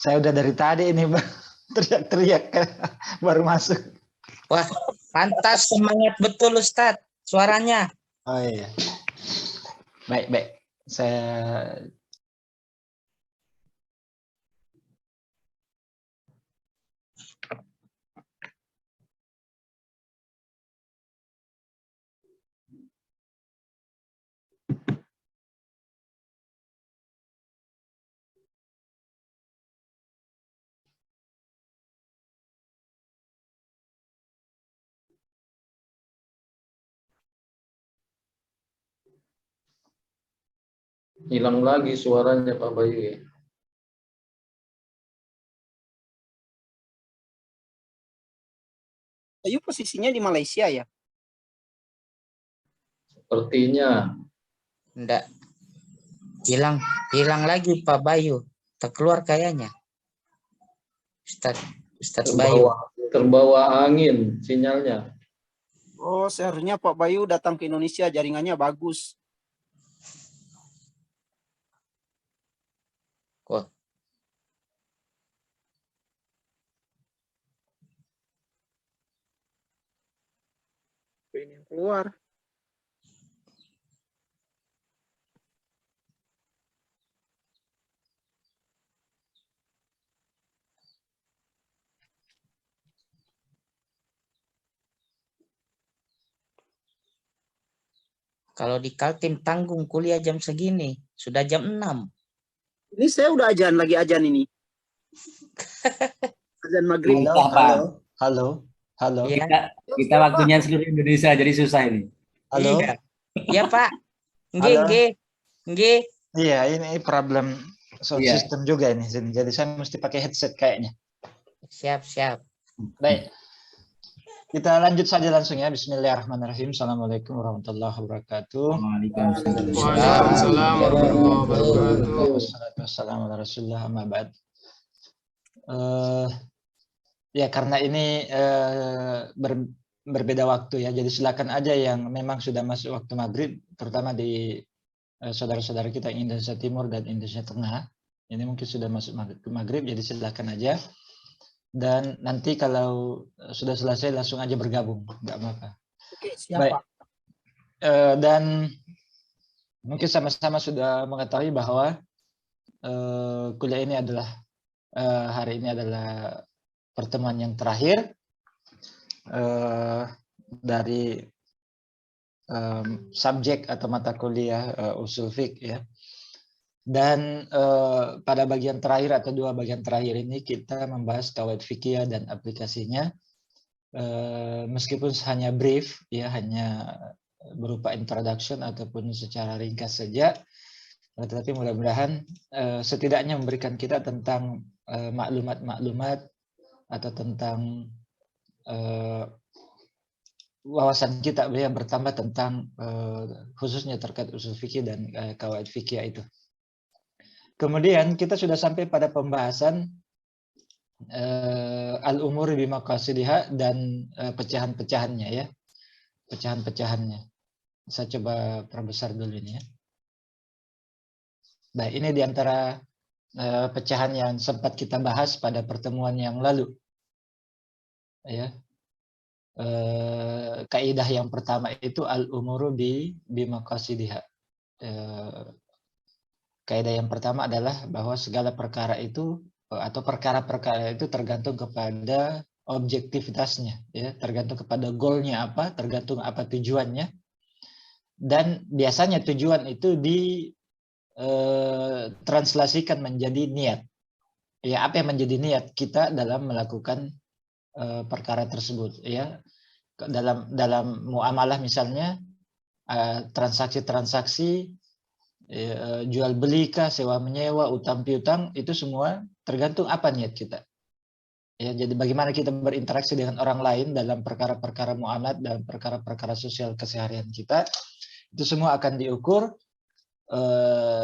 Saya udah dari tadi ini Bang, teriak-teriak baru masuk. Wah, pantas semangat betul Ustadz suaranya. Oh iya. Baik, baik. Saya Hilang lagi suaranya Pak Bayu ya. Bayu posisinya di Malaysia ya? Sepertinya. Enggak. Hilang lagi Pak Bayu. Terkeluar kayaknya. Ustadz Bayu. Terbawa angin sinyalnya. Oh, seharusnya Pak Bayu datang ke Indonesia, jaringannya bagus. Kok Ini yang keluar. kalau di Kaltim tanggung kuliah jam segini, sudah jam 6. Ini saya udah lagi ajan ini. Azan maghrib. halo. Iya. Kita waktunya seluruh Indonesia, jadi susah ini. Halo. Iya. Iya Pak. Halo. Nggih. Iya, ini problem sound Iya. system juga ini. Jadi saya mesti pakai headset kayaknya. Siap. Baik. Kita lanjut saja langsung ya. Bismillahirrahmanirrahim. Assalamualaikum warahmatullahi wabarakatuh. Waalaikumsalam warahmatullahi wabarakatuh. Wassalamualaikum warahmatullahi wabarakatuh. Ya karena ini berbeda waktu ya. Jadi silakan aja yang memang sudah masuk waktu maghrib, terutama di saudara-saudara kita yang Indonesia Timur dan Indonesia Tengah. Ini mungkin sudah masuk maghrib, jadi silakan aja. Dan nanti kalau sudah selesai langsung aja bergabung, nggak apa-apa. Oke, siapa? Baik. Dan mungkin sama-sama sudah mengetahui bahwa kuliah ini adalah hari ini adalah pertemuan yang terakhir dari subjek atau mata kuliah usul fiqh ya. Dan pada bagian terakhir atau dua bagian terakhir ini kita membahas qawaid fikih dan aplikasinya, meskipun hanya brief ya, hanya berupa introduction ataupun secara ringkas saja, tetapi mudah-mudahan setidaknya memberikan kita tentang maklumat-maklumat atau tentang wawasan kita ya, bertambah tentang khususnya terkait usul fikih dan qawaid fikih itu. Kemudian kita sudah sampai pada pembahasan al-umur bimaqasidiha dan pecahan-pecahannya ya. Pecahan-pecahannya. Saya coba perbesar dulu ini ya. Baik, ini diantara pecahan yang sempat kita bahas pada pertemuan yang lalu. Ya. Kaidah yang pertama itu al-umuru bimaqasidiha. Kaidah yang pertama adalah bahwa segala perkara itu atau perkara-perkara itu tergantung kepada objektivitasnya, ya, tergantung kepada goalnya apa, tergantung apa tujuannya, dan biasanya tujuan itu ditranslasikan menjadi niat. Ya, apa yang menjadi niat kita dalam melakukan perkara tersebut, ya, dalam muamalah misalnya transaksi-transaksi. Jual beli kah, sewa menyewa, utang piutang, itu semua tergantung apa niat kita. Ya, jadi bagaimana kita berinteraksi dengan orang lain dalam perkara-perkara muamalat, dalam perkara-perkara sosial keseharian kita, itu semua akan diukur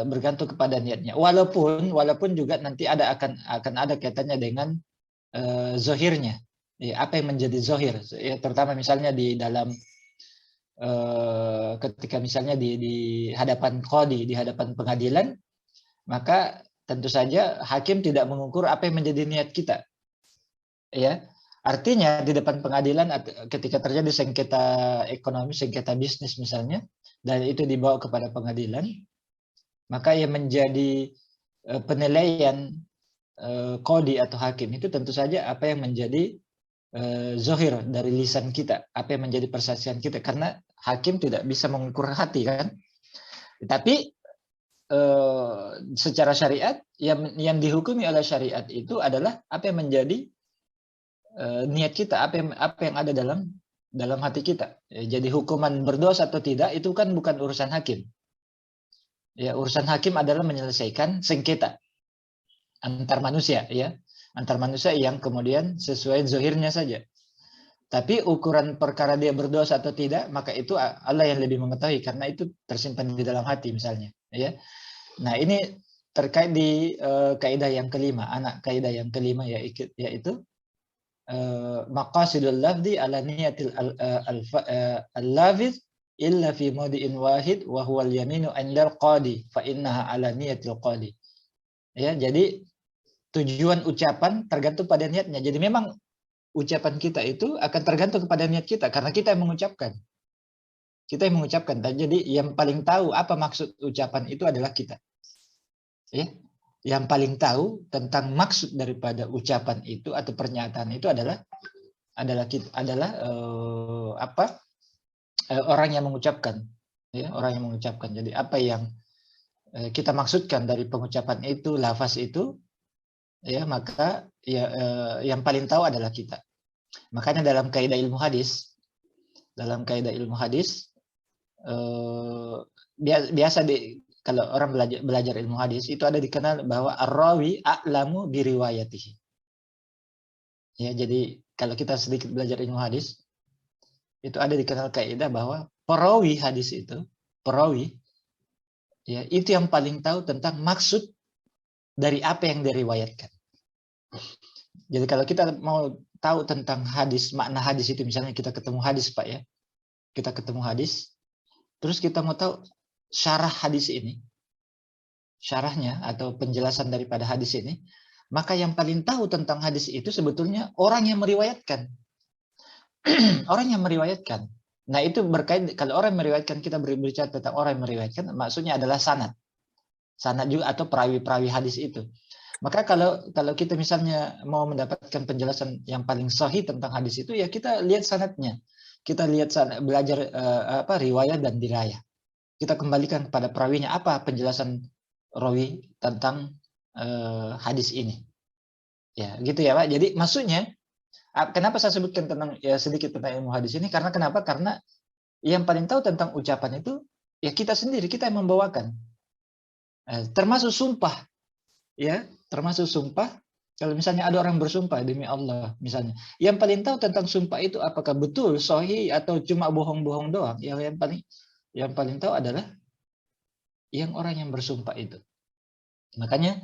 bergantung kepada niatnya. Walaupun juga nanti akan ada kaitannya dengan zohirnya. Ya, apa yang menjadi zohir? Ya, terutama misalnya di dalam ketika misalnya di hadapan qadhi, di hadapan pengadilan, maka tentu saja hakim tidak mengukur apa yang menjadi niat kita. Ya, artinya di depan pengadilan ketika terjadi sengketa ekonomi, sengketa bisnis misalnya, dan itu dibawa kepada pengadilan, maka yang menjadi penilaian qadhi atau hakim itu tentu saja apa yang menjadi zohir dari lisan kita, apa yang menjadi persaksian kita, karena hakim tidak bisa mengukur hati kan. Tapi secara syariat yang dihukumi oleh syariat itu adalah apa yang menjadi niat kita, apa yang ada dalam hati kita. Jadi hukuman berdosa atau tidak itu kan bukan urusan hakim. Ya, urusan hakim adalah menyelesaikan sengketa antar manusia, ya, antar manusia yang kemudian sesuai zohirnya saja. Tapi ukuran perkara dia berdosa atau tidak, maka itu Allah yang lebih mengetahui karena itu tersimpan di dalam hati misalnya, ya. Nah, ini terkait di kaidah yang kelima, anak kaidah yang kelima yaitu maqasidul lafzi ala niyatil al-lafz illa fi mawdi'in wahid wa huwa al-yaminu 'indal qadi fa innaha ala niyatil qadi. Ya, jadi tujuan ucapan tergantung pada niatnya. Jadi memang ucapan kita itu akan tergantung kepada niat kita karena kita yang mengucapkan. Kita yang mengucapkan. Jadi yang paling tahu apa maksud ucapan itu adalah kita. Ya. Yang paling tahu tentang maksud daripada ucapan itu atau pernyataan itu adalah orang yang mengucapkan, ya, orang yang mengucapkan. Jadi apa yang kita maksudkan dari pengucapan itu, lafaz itu, ya, maka ya, yang paling tahu adalah kita. Makanya dalam kaidah ilmu hadis, biasa kalau orang belajar ilmu hadis itu ada dikenal bahwa ar-rawi a'lamu bi riwayatihi. Ya, jadi kalau kita sedikit belajar ilmu hadis itu ada dikenal kaidah bahwa perawi hadis itu, ya, itu yang paling tahu tentang maksud dari apa yang diriwayatkan. Jadi kalau kita mau tahu tentang hadis, makna hadis itu, misalnya kita ketemu hadis, Pak, ya. Kita ketemu hadis, terus kita mau tahu syarah hadis ini, syarahnya atau penjelasan daripada hadis ini, maka yang paling tahu tentang hadis itu sebetulnya orang yang meriwayatkan. Orang yang meriwayatkan. Nah, itu berkait, kalau orang yang meriwayatkan, kita berbicara tentang orang yang meriwayatkan, maksudnya adalah sanad. Sanad juga atau perawi-perawi hadis itu. Maka kalau kita misalnya mau mendapatkan penjelasan yang paling sahih tentang hadis itu, ya kita lihat sanadnya. Kita lihat belajar riwayat dan dirayah. Kita kembalikan kepada perawinya, apa penjelasan rawi tentang hadis ini. Ya, gitu ya, Pak. Jadi maksudnya, kenapa saya sebutkan sedikit tentang ilmu hadis ini? Karena kenapa? Karena yang paling tahu tentang ucapan itu ya kita sendiri, kita yang membawakan. Termasuk sumpah, ya, termasuk sumpah. Kalau misalnya ada orang bersumpah demi Allah, misalnya, yang paling tahu tentang sumpah itu apakah betul, sahih atau cuma bohong-bohong doang? Yang paling tahu adalah yang orang yang bersumpah itu. Makanya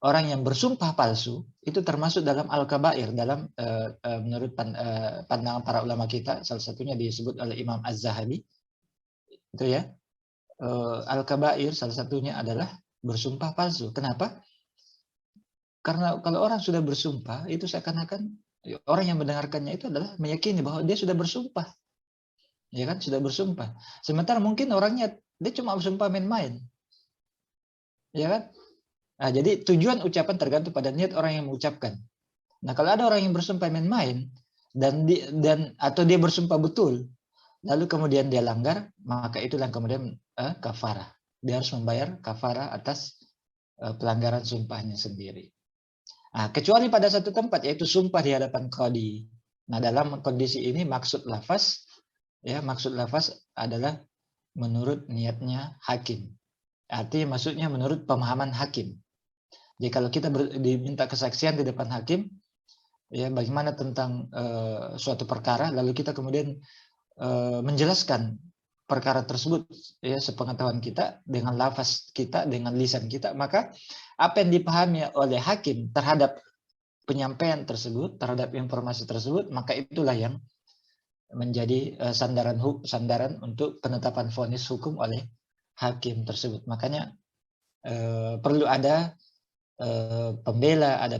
orang yang bersumpah palsu itu termasuk dalam al-kabair, dalam menurut pandangan para ulama kita, salah satunya disebut oleh Imam Az-Zahabi, itu ya, al-kabair salah satunya adalah bersumpah palsu. Kenapa? Karena kalau orang sudah bersumpah itu seakan-akan orang yang mendengarkannya itu adalah meyakini bahwa dia sudah bersumpah, ya kan, sudah bersumpah. Sementara mungkin orangnya dia cuma bersumpah main-main, ya kan. Nah, jadi tujuan ucapan tergantung pada niat orang yang mengucapkan. Nah, kalau ada orang yang bersumpah main-main atau dia bersumpah betul, lalu kemudian dia langgar, maka itulah kemudian kafarah. Dia harus membayar kafarah atas pelanggaran sumpahnya sendiri. Nah, kecuali pada satu tempat, yaitu sumpah di hadapan qadhi. Nah, dalam kondisi ini maksud lafaz, ya, maksud lafaz adalah menurut niatnya hakim. Artinya maksudnya menurut pemahaman hakim. Jadi kalau kita diminta kesaksian di depan hakim, ya, bagaimana tentang suatu perkara, lalu kita kemudian menjelaskan perkara tersebut, ya, sepengetahuan kita dengan lafaz kita, dengan lisan kita, maka apa yang dipahami oleh hakim terhadap penyampaian tersebut, terhadap informasi tersebut, maka itulah yang menjadi sandaran untuk penetapan vonis hukum oleh hakim tersebut. Makanya perlu ada pembela, ada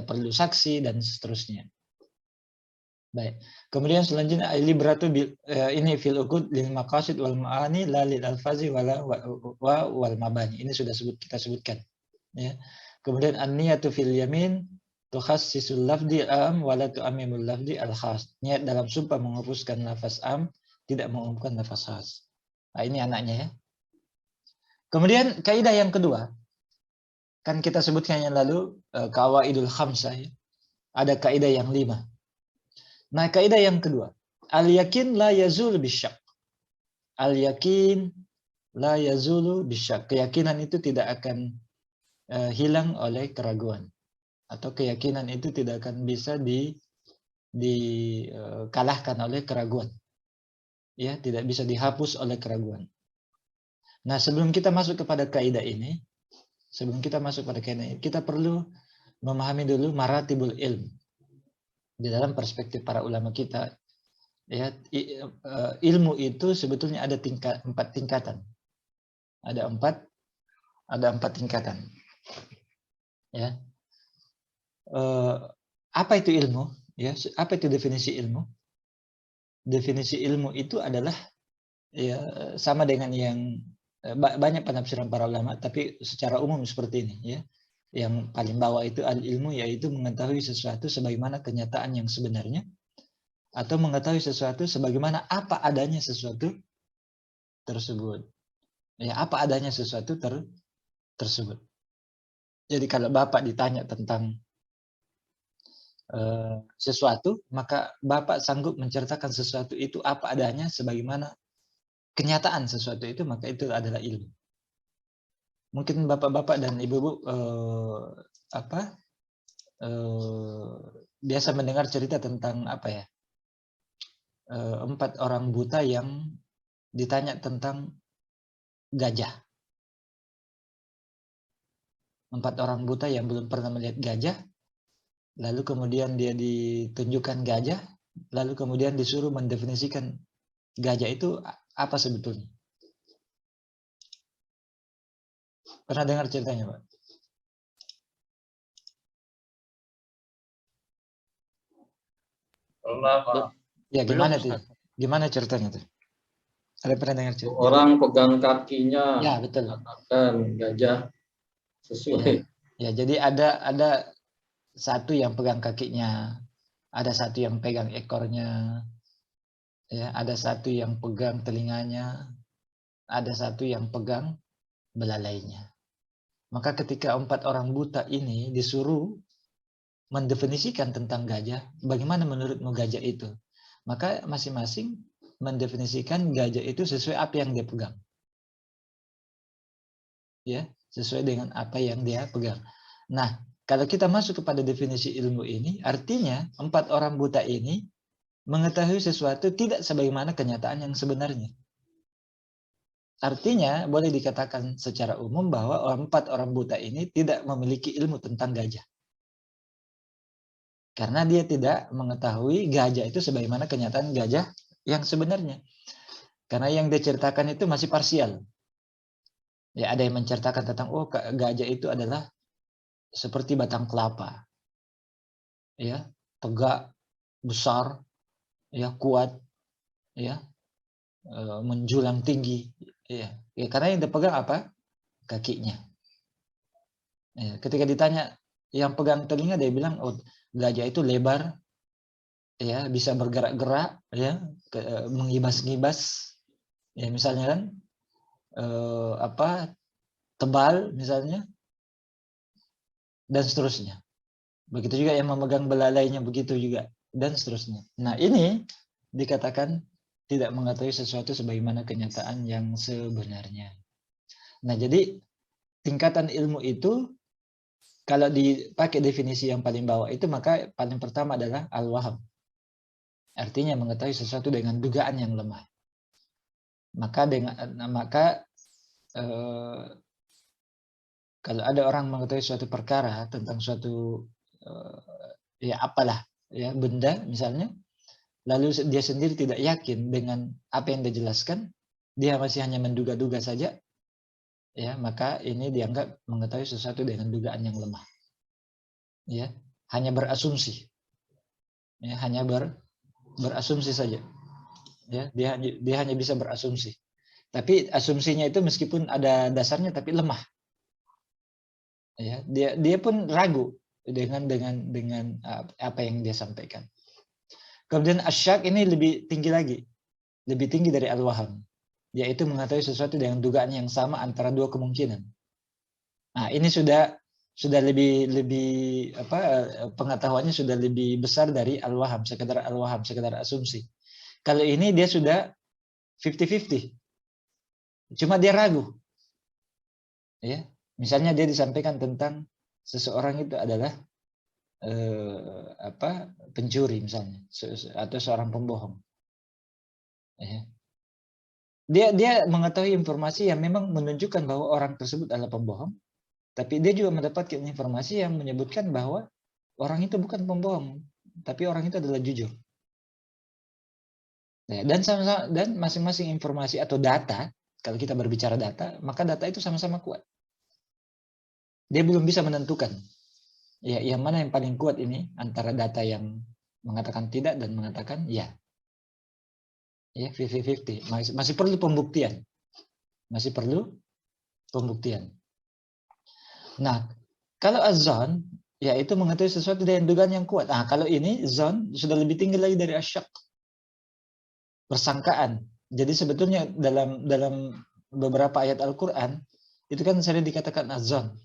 perlu saksi dan seterusnya. Baik. Kemudian selanjutnya al-ibratu ini fil uqud lil maqasid wal ma'ani la lil alfazi wal mabani. Ini sudah kita sebutkan, ya. Kemudian an-niyatu fil yamin tukhassisul lafzi am wa la tu'ammimul lafzi al khas. Niat dalam sumpah menghapuskan lafaz am, tidak mengumumkan lafaz khas. Nah, ini anaknya, ya. Kemudian kaidah yang kedua, kan kita sebutkan yang lalu qawaidul khamsah, ya. Ada kaidah yang 5. Nah, kaidah yang kedua, al-yakin la yazulu bisyak. Al-yakin la yazulu bisyak. Keyakinan itu tidak akan hilang oleh keraguan. Atau keyakinan itu tidak akan bisa dikalahkan oleh keraguan. Ya, tidak bisa dihapus oleh keraguan. Nah, sebelum kita masuk kepada kaidah ini, kita perlu memahami dulu maratibul ilm. Di dalam perspektif para ulama kita, ya, ilmu itu sebetulnya ada 4 tingkatan. Ada empat tingkatan. Ya. Apa itu ilmu? Ya, apa itu definisi ilmu? Definisi ilmu itu adalah, ya, sama dengan yang banyak penafsiran para ulama, tapi secara umum seperti ini, ya. Yang paling bawah itu al-ilmu, yaitu mengetahui sesuatu sebagaimana kenyataan yang sebenarnya, atau mengetahui sesuatu sebagaimana apa adanya sesuatu tersebut. Ya, apa adanya sesuatu tersebut. Jadi kalau Bapak ditanya tentang sesuatu, maka Bapak sanggup menceritakan sesuatu itu apa adanya sebagaimana kenyataan sesuatu itu, maka itu adalah ilmu. Mungkin bapak-bapak dan ibu-ibu biasa mendengar cerita tentang 4 orang buta yang ditanya tentang gajah. 4 orang buta yang belum pernah melihat gajah, lalu kemudian dia ditunjukkan gajah, lalu kemudian disuruh mendefinisikan gajah itu apa sebetulnya. Pernah dengar ceritanya, Pak? Pernah, Pak. Ya, gimana Belum, tuh? Ustaz. Gimana ceritanya tuh? Ada pernah dengar cerita? Orang pegang kakinya, Ya, betul. katakan gajah sesuai. Ya, jadi ada satu yang pegang kakinya, ada satu yang pegang ekornya, ya, ada satu yang pegang telinganya, ada satu yang pegang belalainya. Maka ketika 4 orang buta ini disuruh mendefinisikan tentang gajah, bagaimana menurutmu gajah itu? Maka masing-masing mendefinisikan gajah itu sesuai apa yang dia pegang. Ya, sesuai dengan apa yang dia pegang. Nah, kalau kita masuk kepada definisi ilmu ini, artinya 4 orang buta ini mengetahui sesuatu tidak sebagaimana kenyataan yang sebenarnya. Artinya, boleh dikatakan secara umum bahwa 4 orang buta ini tidak memiliki ilmu tentang gajah. Karena dia tidak mengetahui gajah itu sebagaimana kenyataan gajah yang sebenarnya. Karena yang diceritakan itu masih parsial. Ya, ada yang menceritakan tentang, oh, gajah itu adalah seperti batang kelapa. Ya, tegak, besar, ya, kuat, ya, menjulang tinggi. Ya, karena yang dipegang apa? Kakinya. Ya, ketika ditanya yang pegang telinga, dia bilang, oh, gajah itu lebar, ya, bisa bergerak-gerak, ya, mengibas-ngibas, ya, misalnya kan, tebal misalnya, dan seterusnya. Begitu juga yang memegang belalainya, begitu juga, dan seterusnya. Nah, ini dikatakan tidak mengetahui sesuatu sebagaimana kenyataan yang sebenarnya. Nah, jadi tingkatan ilmu itu kalau dipakai definisi yang paling bawah itu, maka paling pertama adalah al-waham. Artinya mengetahui sesuatu dengan dugaan yang lemah. Maka kalau ada orang mengetahui suatu perkara tentang suatu ya apalah, ya, benda misalnya, lalu dia sendiri tidak yakin dengan apa yang dia jelaskan, dia masih hanya menduga-duga saja, ya maka ini dianggap mengetahui sesuatu dengan dugaan yang lemah. Ya, hanya berasumsi. Ya, hanya berasumsi saja. Ya, dia hanya bisa berasumsi. Tapi asumsinya itu meskipun ada dasarnya tapi lemah. Ya, dia pun ragu dengan apa yang dia sampaikan. Kemudian asyak ini lebih tinggi lagi. Lebih tinggi dari al-waham, yaitu mengetahui sesuatu dengan dugaan yang sama antara dua kemungkinan. Nah, ini sudah lebih pengetahuannya sudah lebih besar dari al-waham, sekedar asumsi. Kalau ini dia sudah 50-50. Cuma dia ragu. Ya, misalnya dia disampaikan tentang seseorang itu adalah pencuri misalnya, atau seorang pembohong. Ya. Dia mengetahui informasi yang memang menunjukkan bahwa orang tersebut adalah pembohong, tapi dia juga mendapatkan informasi yang menyebutkan bahwa orang itu bukan pembohong, tapi orang itu adalah jujur. Ya, dan masing-masing informasi atau data, kalau kita berbicara data, maka data itu sama-sama kuat. Dia belum bisa menentukan ya yang mana yang paling kuat ini antara data yang mengatakan tidak dan mengatakan ya. Ya, 50-50. Masih perlu pembuktian. Nah, kalau azan, ya itu mengetahui sesuatu dengan dugaan yang kuat. Nah, kalau ini zon sudah lebih tinggi lagi dari asyak. Persangkaan. Jadi sebetulnya dalam beberapa ayat Al-Quran itu kan sering dikatakan azan.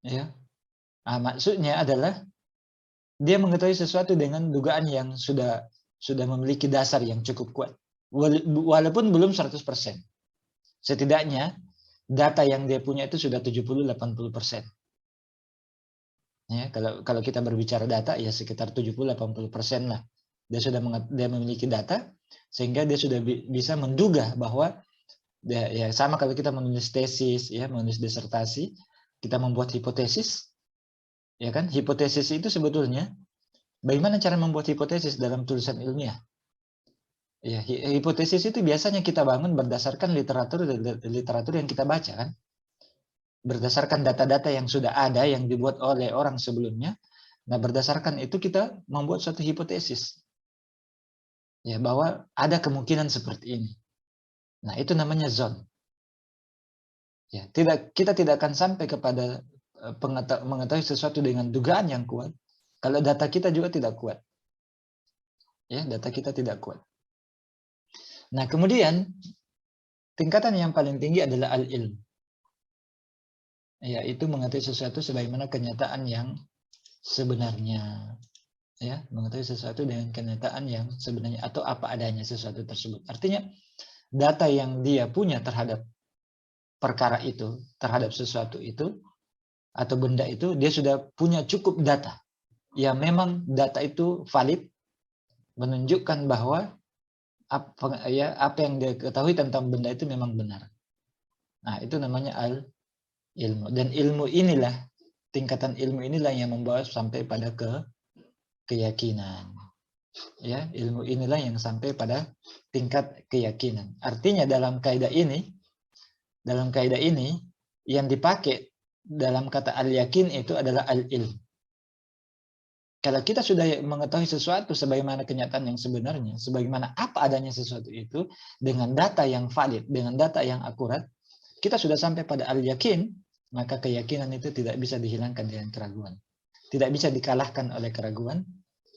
Ya. Nah, maksudnya adalah dia mengetahui sesuatu dengan dugaan yang sudah memiliki dasar yang cukup kuat. Walaupun belum 100%. Setidaknya data yang dia punya itu sudah 70-80%. Ya, kalau kita berbicara data ya sekitar 70-80% lah. Dia memiliki data sehingga dia sudah bisa menduga bahwa ya sama kalau kita menulis tesis ya, menulis disertasi, kita membuat hipotesis. Ya kan? Hipotesis itu sebetulnya bagaimana cara membuat hipotesis dalam tulisan ilmiah? Ya, hipotesis itu biasanya kita bangun berdasarkan literatur yang kita baca kan. Berdasarkan data-data yang sudah ada yang dibuat oleh orang sebelumnya. Nah, berdasarkan itu kita membuat suatu hipotesis. Ya, bahwa ada kemungkinan seperti ini. Nah, itu namanya zon. Ya, kita tidak akan sampai kepada mengetahui sesuatu dengan dugaan yang kuat kalau data kita juga tidak kuat. Ya, data kita tidak kuat. Nah, kemudian tingkatan yang paling tinggi adalah al-ilm. Yaitu mengetahui sesuatu sebagaimana kenyataan yang sebenarnya. Ya, mengetahui sesuatu dengan kenyataan yang sebenarnya atau apa adanya sesuatu tersebut. Artinya data yang dia punya terhadap perkara itu, terhadap sesuatu itu atau benda itu, dia sudah punya cukup data. Ya, memang data itu valid, menunjukkan bahwa apa yang dia ketahui tentang benda itu memang benar. Nah, itu namanya al-ilmu. Dan ilmu inilah, tingkatan ilmu inilah yang membawa sampai pada keyakinan. Ya, ilmu inilah yang sampai pada tingkat keyakinan. Artinya dalam kaidah ini yang dipakai dalam kata al-yakin itu adalah al-ilm. Kalau kita sudah mengetahui sesuatu sebagaimana kenyataan yang sebenarnya, sebagaimana apa adanya sesuatu itu, dengan data yang valid, dengan data yang akurat, kita sudah sampai pada al-yakin, maka keyakinan itu tidak bisa dihilangkan dengan keraguan. Tidak bisa dikalahkan oleh keraguan,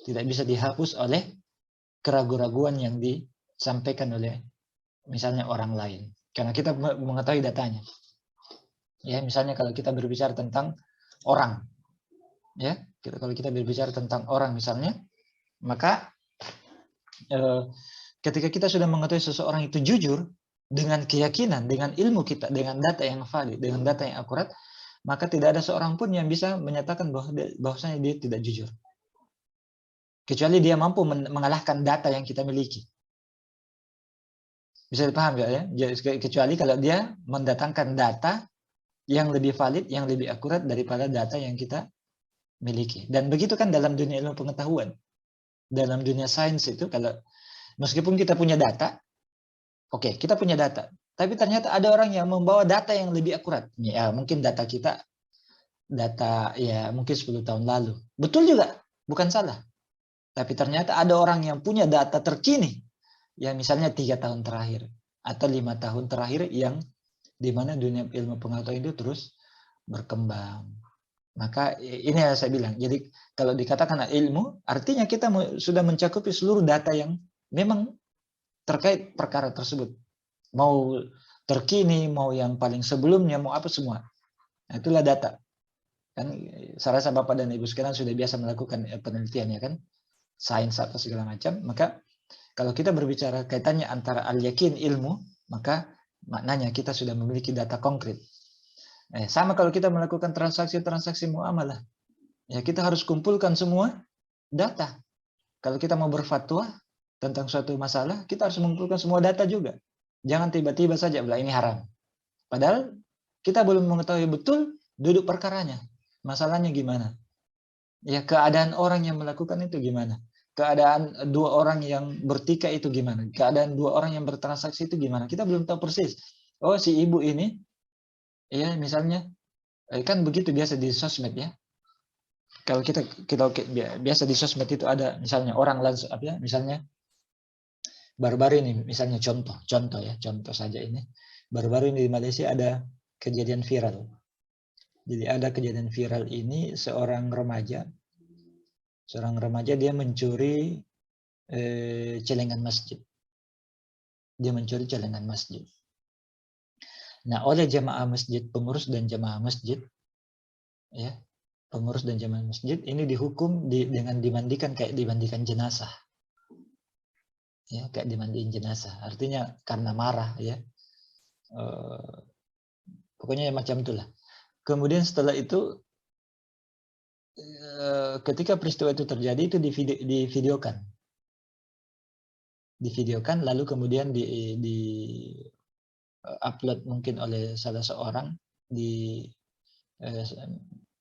tidak bisa dihapus oleh keraguan-keraguan yang disampaikan oleh misalnya orang lain. Karena kita mengetahui datanya. Ya, misalnya kalau kita berbicara tentang orang, ya, kalau kita berbicara tentang orang misalnya, maka ketika kita sudah mengetahui seseorang itu jujur dengan keyakinan, dengan ilmu kita, dengan data yang valid, dengan data yang akurat, maka tidak ada seorang pun yang bisa menyatakan bahwasanya dia tidak jujur. Kecuali dia mampu mengalahkan data yang kita miliki. Bisa dipaham ya? Kecuali kalau dia mendatangkan data yang lebih valid, yang lebih akurat daripada data yang kita miliki. Dan begitu kan dalam dunia ilmu pengetahuan. Dalam dunia sains itu, kalau meskipun kita punya data, oke, kita punya data. Tapi ternyata ada orang yang membawa data yang lebih akurat. Ya, mungkin data kita, data ya mungkin 10 tahun lalu. Betul juga, bukan salah. Tapi ternyata ada orang yang punya data terkini, ya misalnya 3 tahun terakhir atau 5 tahun terakhir, yang di mana dunia ilmu pengetahuan itu terus berkembang. Maka ini yang saya bilang. Jadi kalau dikatakan ilmu, artinya kita sudah mencakupi seluruh data yang memang terkait perkara tersebut. Mau terkini, mau yang paling sebelumnya, mau apa semua. Nah, itulah data. Kan saya rasa Bapak dan Ibu sekalian sudah biasa melakukan penelitian, ya kan? Sains atau segala macam. Maka kalau kita berbicara kaitannya antara al-yakin, ilmu, maka maknanya kita sudah memiliki data konkret. Sama kalau kita melakukan transaksi-transaksi muamalah. Ya, kita harus kumpulkan semua data. Kalau kita mau berfatwa tentang suatu masalah, kita harus mengumpulkan semua data juga. Jangan tiba-tiba saja bilang ini haram. Padahal kita belum mengetahui betul duduk perkaranya. Masalahnya gimana? Ya, keadaan orang yang melakukan itu gimana? Keadaan 2 orang yang bertikai itu gimana? Keadaan 2 orang yang bertransaksi itu gimana? Kita belum tahu persis. Oh, si ibu ini, ya misalnya, kan begitu biasa di sosmed, ya. Kalau kita biasa di sosmed itu ada misalnya orang langsung apa ya, misalnya baru-baru ini misalnya contoh saja ini. Baru-baru ini di Malaysia ada kejadian viral. Jadi ada kejadian viral ini, seorang remaja dia mencuri celengan masjid. Dia mencuri celengan masjid. Nah, oleh jamaah masjid, pengurus dan jamaah masjid, ya, pengurus dan jamaah masjid ini dihukum dengan dimandikan kayak dimandikan jenazah. Ya, kayak dimandiin jenazah. Artinya karena marah, ya. Pokoknya macam itulah. Kemudian setelah itu, ketika peristiwa itu terjadi, itu divideokan, lalu kemudian di upload mungkin oleh salah seorang di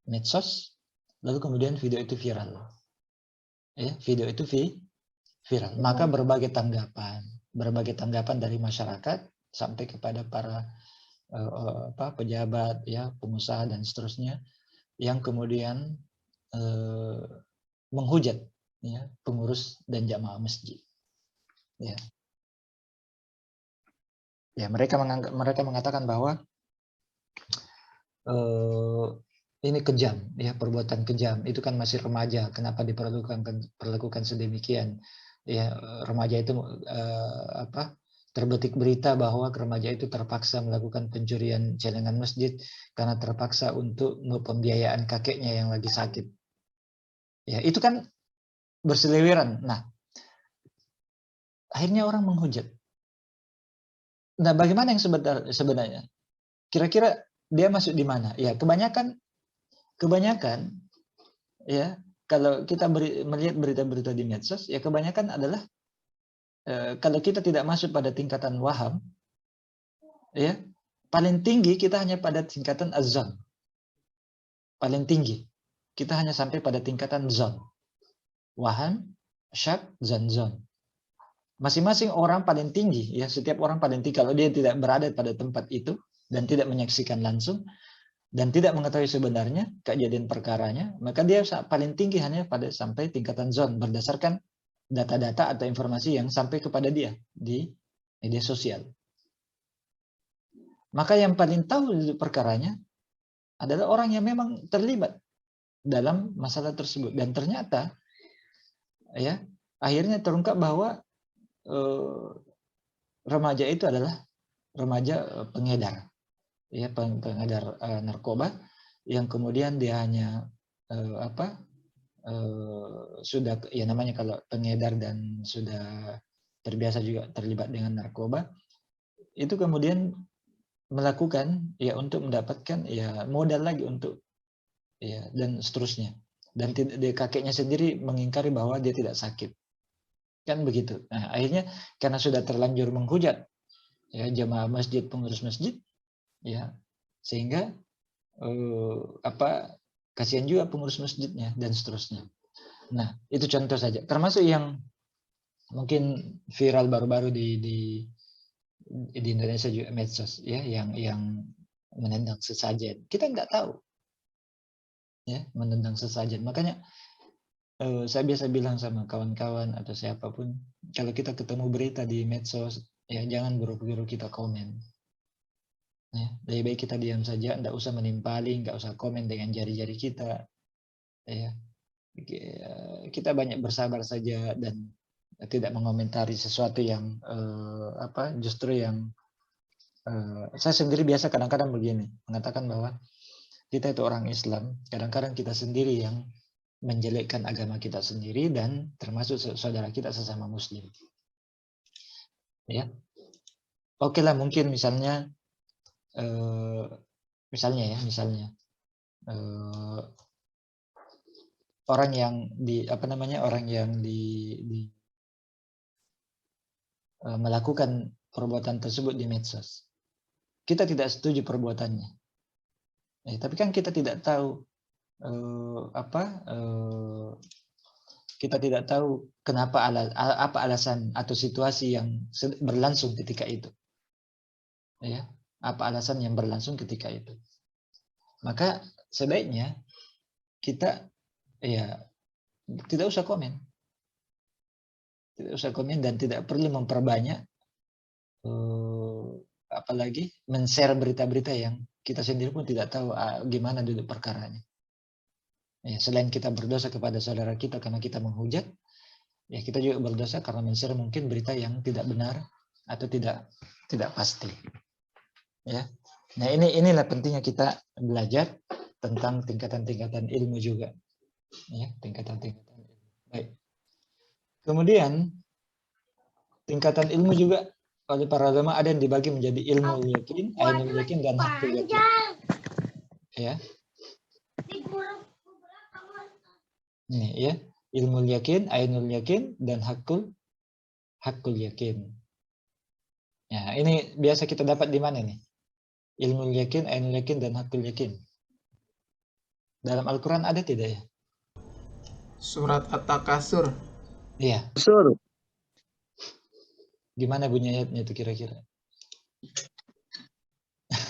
medsos, lalu kemudian video itu viral. Ya, video itu viral. Maka berbagai tanggapan dari masyarakat sampai kepada para pejabat, ya, pengusaha dan seterusnya, yang kemudian menghujat, ya, pengurus dan jamaah masjid. Ya. Ya, mereka mengatakan bahwa ini kejam, ya, perbuatan kejam. Itu kan masih remaja, kenapa diperlakukan sedemikian? Ya, remaja itu terbetik berita bahwa remaja itu terpaksa melakukan pencurian celengan masjid karena terpaksa untuk pembiayaan kakeknya yang lagi sakit. Ya, itu kan berseliweran. Nah, akhirnya orang menghujat. Nah, bagaimana yang sebenarnya? Kira-kira dia masuk di mana? Ya, kebanyakan ya, kalau kita melihat berita-berita di medsos, ya kebanyakan adalah kalau kita tidak masuk pada tingkatan waham, ya, paling tinggi kita hanya pada tingkatan azan. Paling tinggi kita hanya sampai pada tingkatan zon. Waham, syak, zon. Masing-masing orang paling tinggi, ya, setiap orang paling tinggi kalau dia tidak berada pada tempat itu dan tidak menyaksikan langsung dan tidak mengetahui sebenarnya kejadian perkaranya, maka dia paling tinggi hanya pada sampai tingkatan zon berdasarkan data-data atau informasi yang sampai kepada dia di media sosial. Maka yang paling tahu perkaranya adalah orang yang memang terlibat dalam masalah tersebut, dan ternyata, ya, akhirnya terungkap bahwa remaja itu adalah remaja pengedar, ya, pengedar narkoba, yang kemudian dia hanya sudah, ya, namanya kalau pengedar dan sudah terbiasa juga terlibat dengan narkoba, itu kemudian melakukan, ya, untuk mendapatkan, ya, modal lagi untuk, ya, dan seterusnya. Dan kakeknya sendiri mengingkari bahwa dia tidak sakit. Kan begitu. Nah, akhirnya karena sudah terlanjur menghujat, ya, jamaah masjid, pengurus masjid, ya, sehingga kasihan juga pengurus masjidnya dan seterusnya. Nah, itu contoh saja. Termasuk yang mungkin viral baru-baru di di Indonesia juga medsos ya yang menentang sesajen. Kita nggak tahu ya menentang sesajen. Makanya saya biasa bilang sama kawan-kawan atau siapapun, kalau kita ketemu berita di medsos, ya jangan buru-buru kita komen. Ya, lebih baik kita diam saja, nggak usah menimpali, nggak usah komen dengan jari-jari kita. Ya, kita banyak bersabar saja dan tidak mengomentari sesuatu yang justru yang saya sendiri biasa kadang-kadang begini mengatakan bahwa kita itu orang Islam, kadang-kadang kita sendiri yang menjelekkan agama kita sendiri dan termasuk saudara kita sesama Muslim. Ya, oke lah mungkin misalnya orang yang melakukan perbuatan tersebut di medsos. Kita tidak setuju perbuatannya. Tapi kan kita tidak tahu kita tidak tahu kenapa apa alasan atau situasi yang berlangsung ketika itu. Ya, apa alasan yang berlangsung ketika itu. Maka sebaiknya kita ya tidak usah komen. Tidak usah komen dan tidak perlu memperbanyak apalagi men-share berita-berita yang kita sendiri pun tidak tahu gimana duduk perkaranya. Ya, selain kita berdosa kepada saudara kita karena kita menghujat, ya kita juga berdosa karena men-share mungkin berita yang tidak benar atau tidak pasti. Ya. Nah, inilah pentingnya kita belajar tentang tingkatan-tingkatan ilmu juga. Ya, tingkatan-tingkatan ilmu. Baik. Kemudian tingkatan ilmu juga oleh para ulama ada yang dibagi menjadi ilmu yakin, ainul yakin dan hakul yakin. Ya. Ini ya, ilmu yakin, ainul yakin dan hakul yakin. Ya, ini biasa kita dapat di mana nih? Ilmu yakin, ainul yakin dan hakul yakin. Dalam Al-Qur'an ada tidak ya? Surat At-Takasur. Iya. Sur. Gimana bunyi ayatnya itu kira-kira?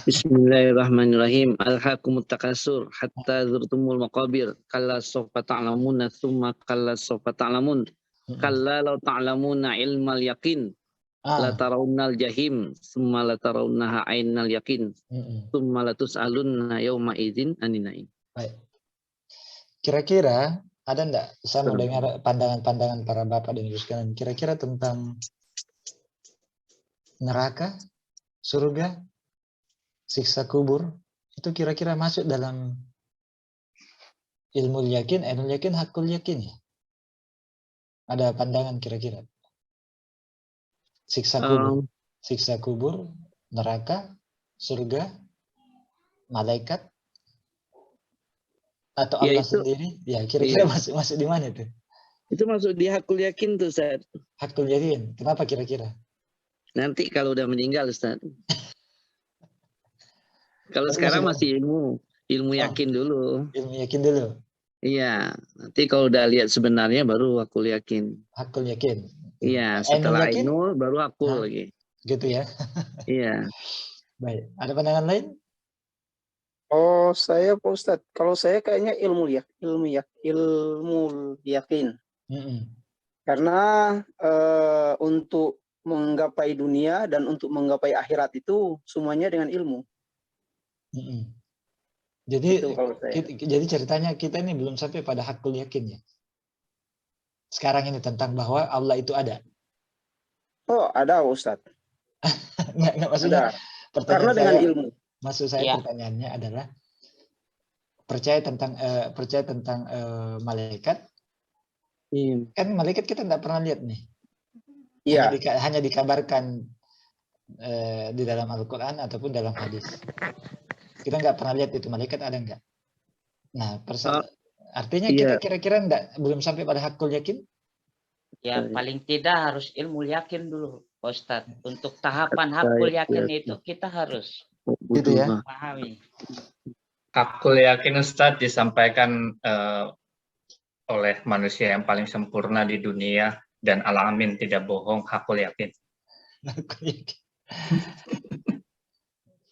Bismillahirrahmanirrahim. Alhaakumut takasur hatta zurtumul maqabir. Kalla sawfa ta'lamuna tsumma kalla sawfa ta'lamun. Kalla law ta'lamuna ilmal yaqin. La tarawunnal jahim tsumma la tarawunnaha ainal yaqin. Tsumma la tus'alunna yauma idzin anin na'im. Baik. Kira-kira ada enggak saya mau dengar pandangan-pandangan para bapak dan ibu sekalian kira-kira tentang neraka, surga, siksa kubur itu kira-kira masuk dalam ilmu yakin, ainul yakin, hakul yakin ya? Ada pandangan kira-kira? Siksa kubur, neraka, surga, malaikat, atau Allah sendiri? Ya, kira-kira masuk di mana itu? Itu masuk di hakul yakin tuh, Ustaz. Hakul yakin. Kenapa kira-kira? Nanti kalau udah meninggal, Ustaz. Kalau sekarang masih ilmu yakin dulu. Ilmu yakin dulu. Iya, nanti kalau udah lihat sebenarnya baru hakul yakin. Hakul yakin. Iya, setelah ainul baru hakul lagi. Gitu ya. Iya. Baik, ada pandangan lain? Oh, saya Pak Ustadz, kalau saya kayaknya ilmu yakin. Karena untuk menggapai dunia dan untuk menggapai akhirat itu semuanya dengan ilmu. Jadi itu jadi ceritanya kita ini belum sampai pada hakul yakin ya. Sekarang ini tentang bahwa Allah itu ada. Oh, ada Ustadz. Nggak maksudnya. Karena dengan ilmu. Maksud saya pertanyaannya adalah percaya tentang malaikat. Kan malaikat kita tidak pernah lihat nih. Iya. Hanya dikabarkan di dalam Al-Quran ataupun dalam hadis. Kita nggak pernah lihat itu malaikat ada nggak. Nah, artinya kita kira-kira belum sampai pada hakul yakin? Ya paling tidak harus ilmu yakin dulu, Ustadz. Untuk tahapan hakul yakin itu kita harus gitu ya. Pahami. Hakul yakin Ustadz disampaikan oleh manusia yang paling sempurna di dunia dan alamin tidak bohong, hakul yakin.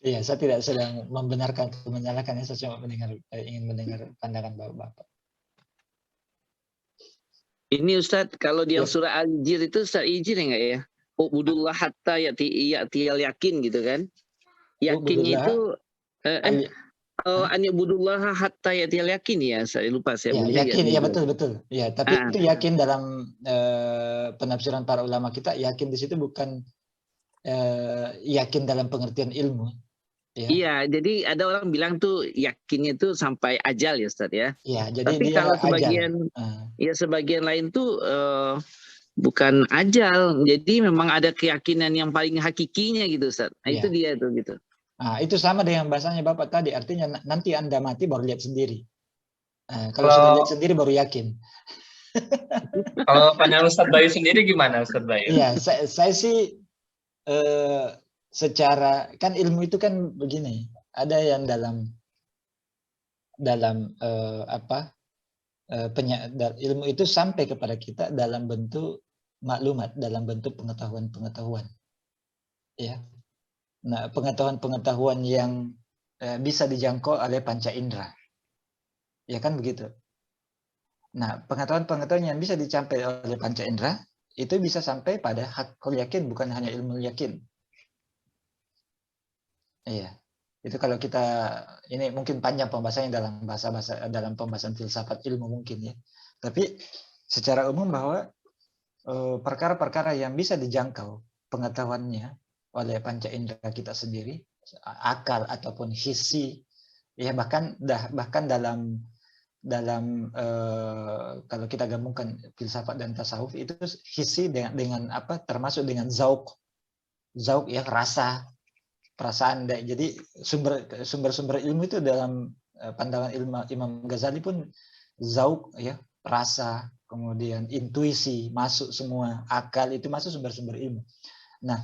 Iya, saya tidak sedang membenarkan atau menyalahkan, saya cuma ingin mendengar pandangan Bapak. Ini Ustadz, kalau di yang Ya. surah Al-Hijr itu Ustadz izin ya nggak ya? Ubudullah hatta ya'tiyal yakin gitu kan? Yakinnya itu Anibudullah hatta ya'tiyal yakin ya, saya lupa saya. Ya, yakin, ya betul. Ya, tapi itu yakin dalam penafsiran para ulama kita, yakin di situ bukan yakin dalam pengertian ilmu. Ya. Iya, jadi ada orang bilang tuh yakinnya tuh sampai ajal ya Ustaz ya. Iya, jadi tapi dia kalau sebagian lain tuh bukan ajal, jadi memang ada keyakinan yang paling hakikinya gitu Ustaz. Nah, itu dia tuh gitu. Nah, itu sama dengan bahasanya Bapak tadi, artinya nanti Anda mati baru lihat sendiri. Kalau sudah lihat sendiri baru yakin. Kalau pandangan Ustadz Bayu sendiri gimana Ustadz Bayu? Iya, saya sih secara, kan ilmu itu kan begini, ada yang dalam ilmu itu sampai kepada kita dalam bentuk maklumat, dalam bentuk pengetahuan-pengetahuan. Ya. Nah, pengetahuan-pengetahuan yang bisa dijangkau oleh panca indera. Ya kan begitu. Nah, pengetahuan-pengetahuan yang bisa dicapai oleh panca indera itu bisa sampai pada hakul yakin, bukan hanya ilmu yakin. Iya. Itu kalau kita, ini mungkin panjang pembahasannya dalam pembahasan filsafat ilmu mungkin ya. Tapi secara umum bahwa perkara-perkara yang bisa dijangkau pengetahuannya oleh panca indera kita sendiri, akal ataupun hissi, ya bahkan dalam kalau kita gabungkan filsafat dan tasawuf itu hissi dengan apa, termasuk dengan zauk ya, rasa, perasaan. Jadi sumber-sumber ilmu itu dalam pandangan Imam Ghazali pun zauk ya, rasa, kemudian intuisi masuk semua, akal itu masuk sumber-sumber ilmu. Nah,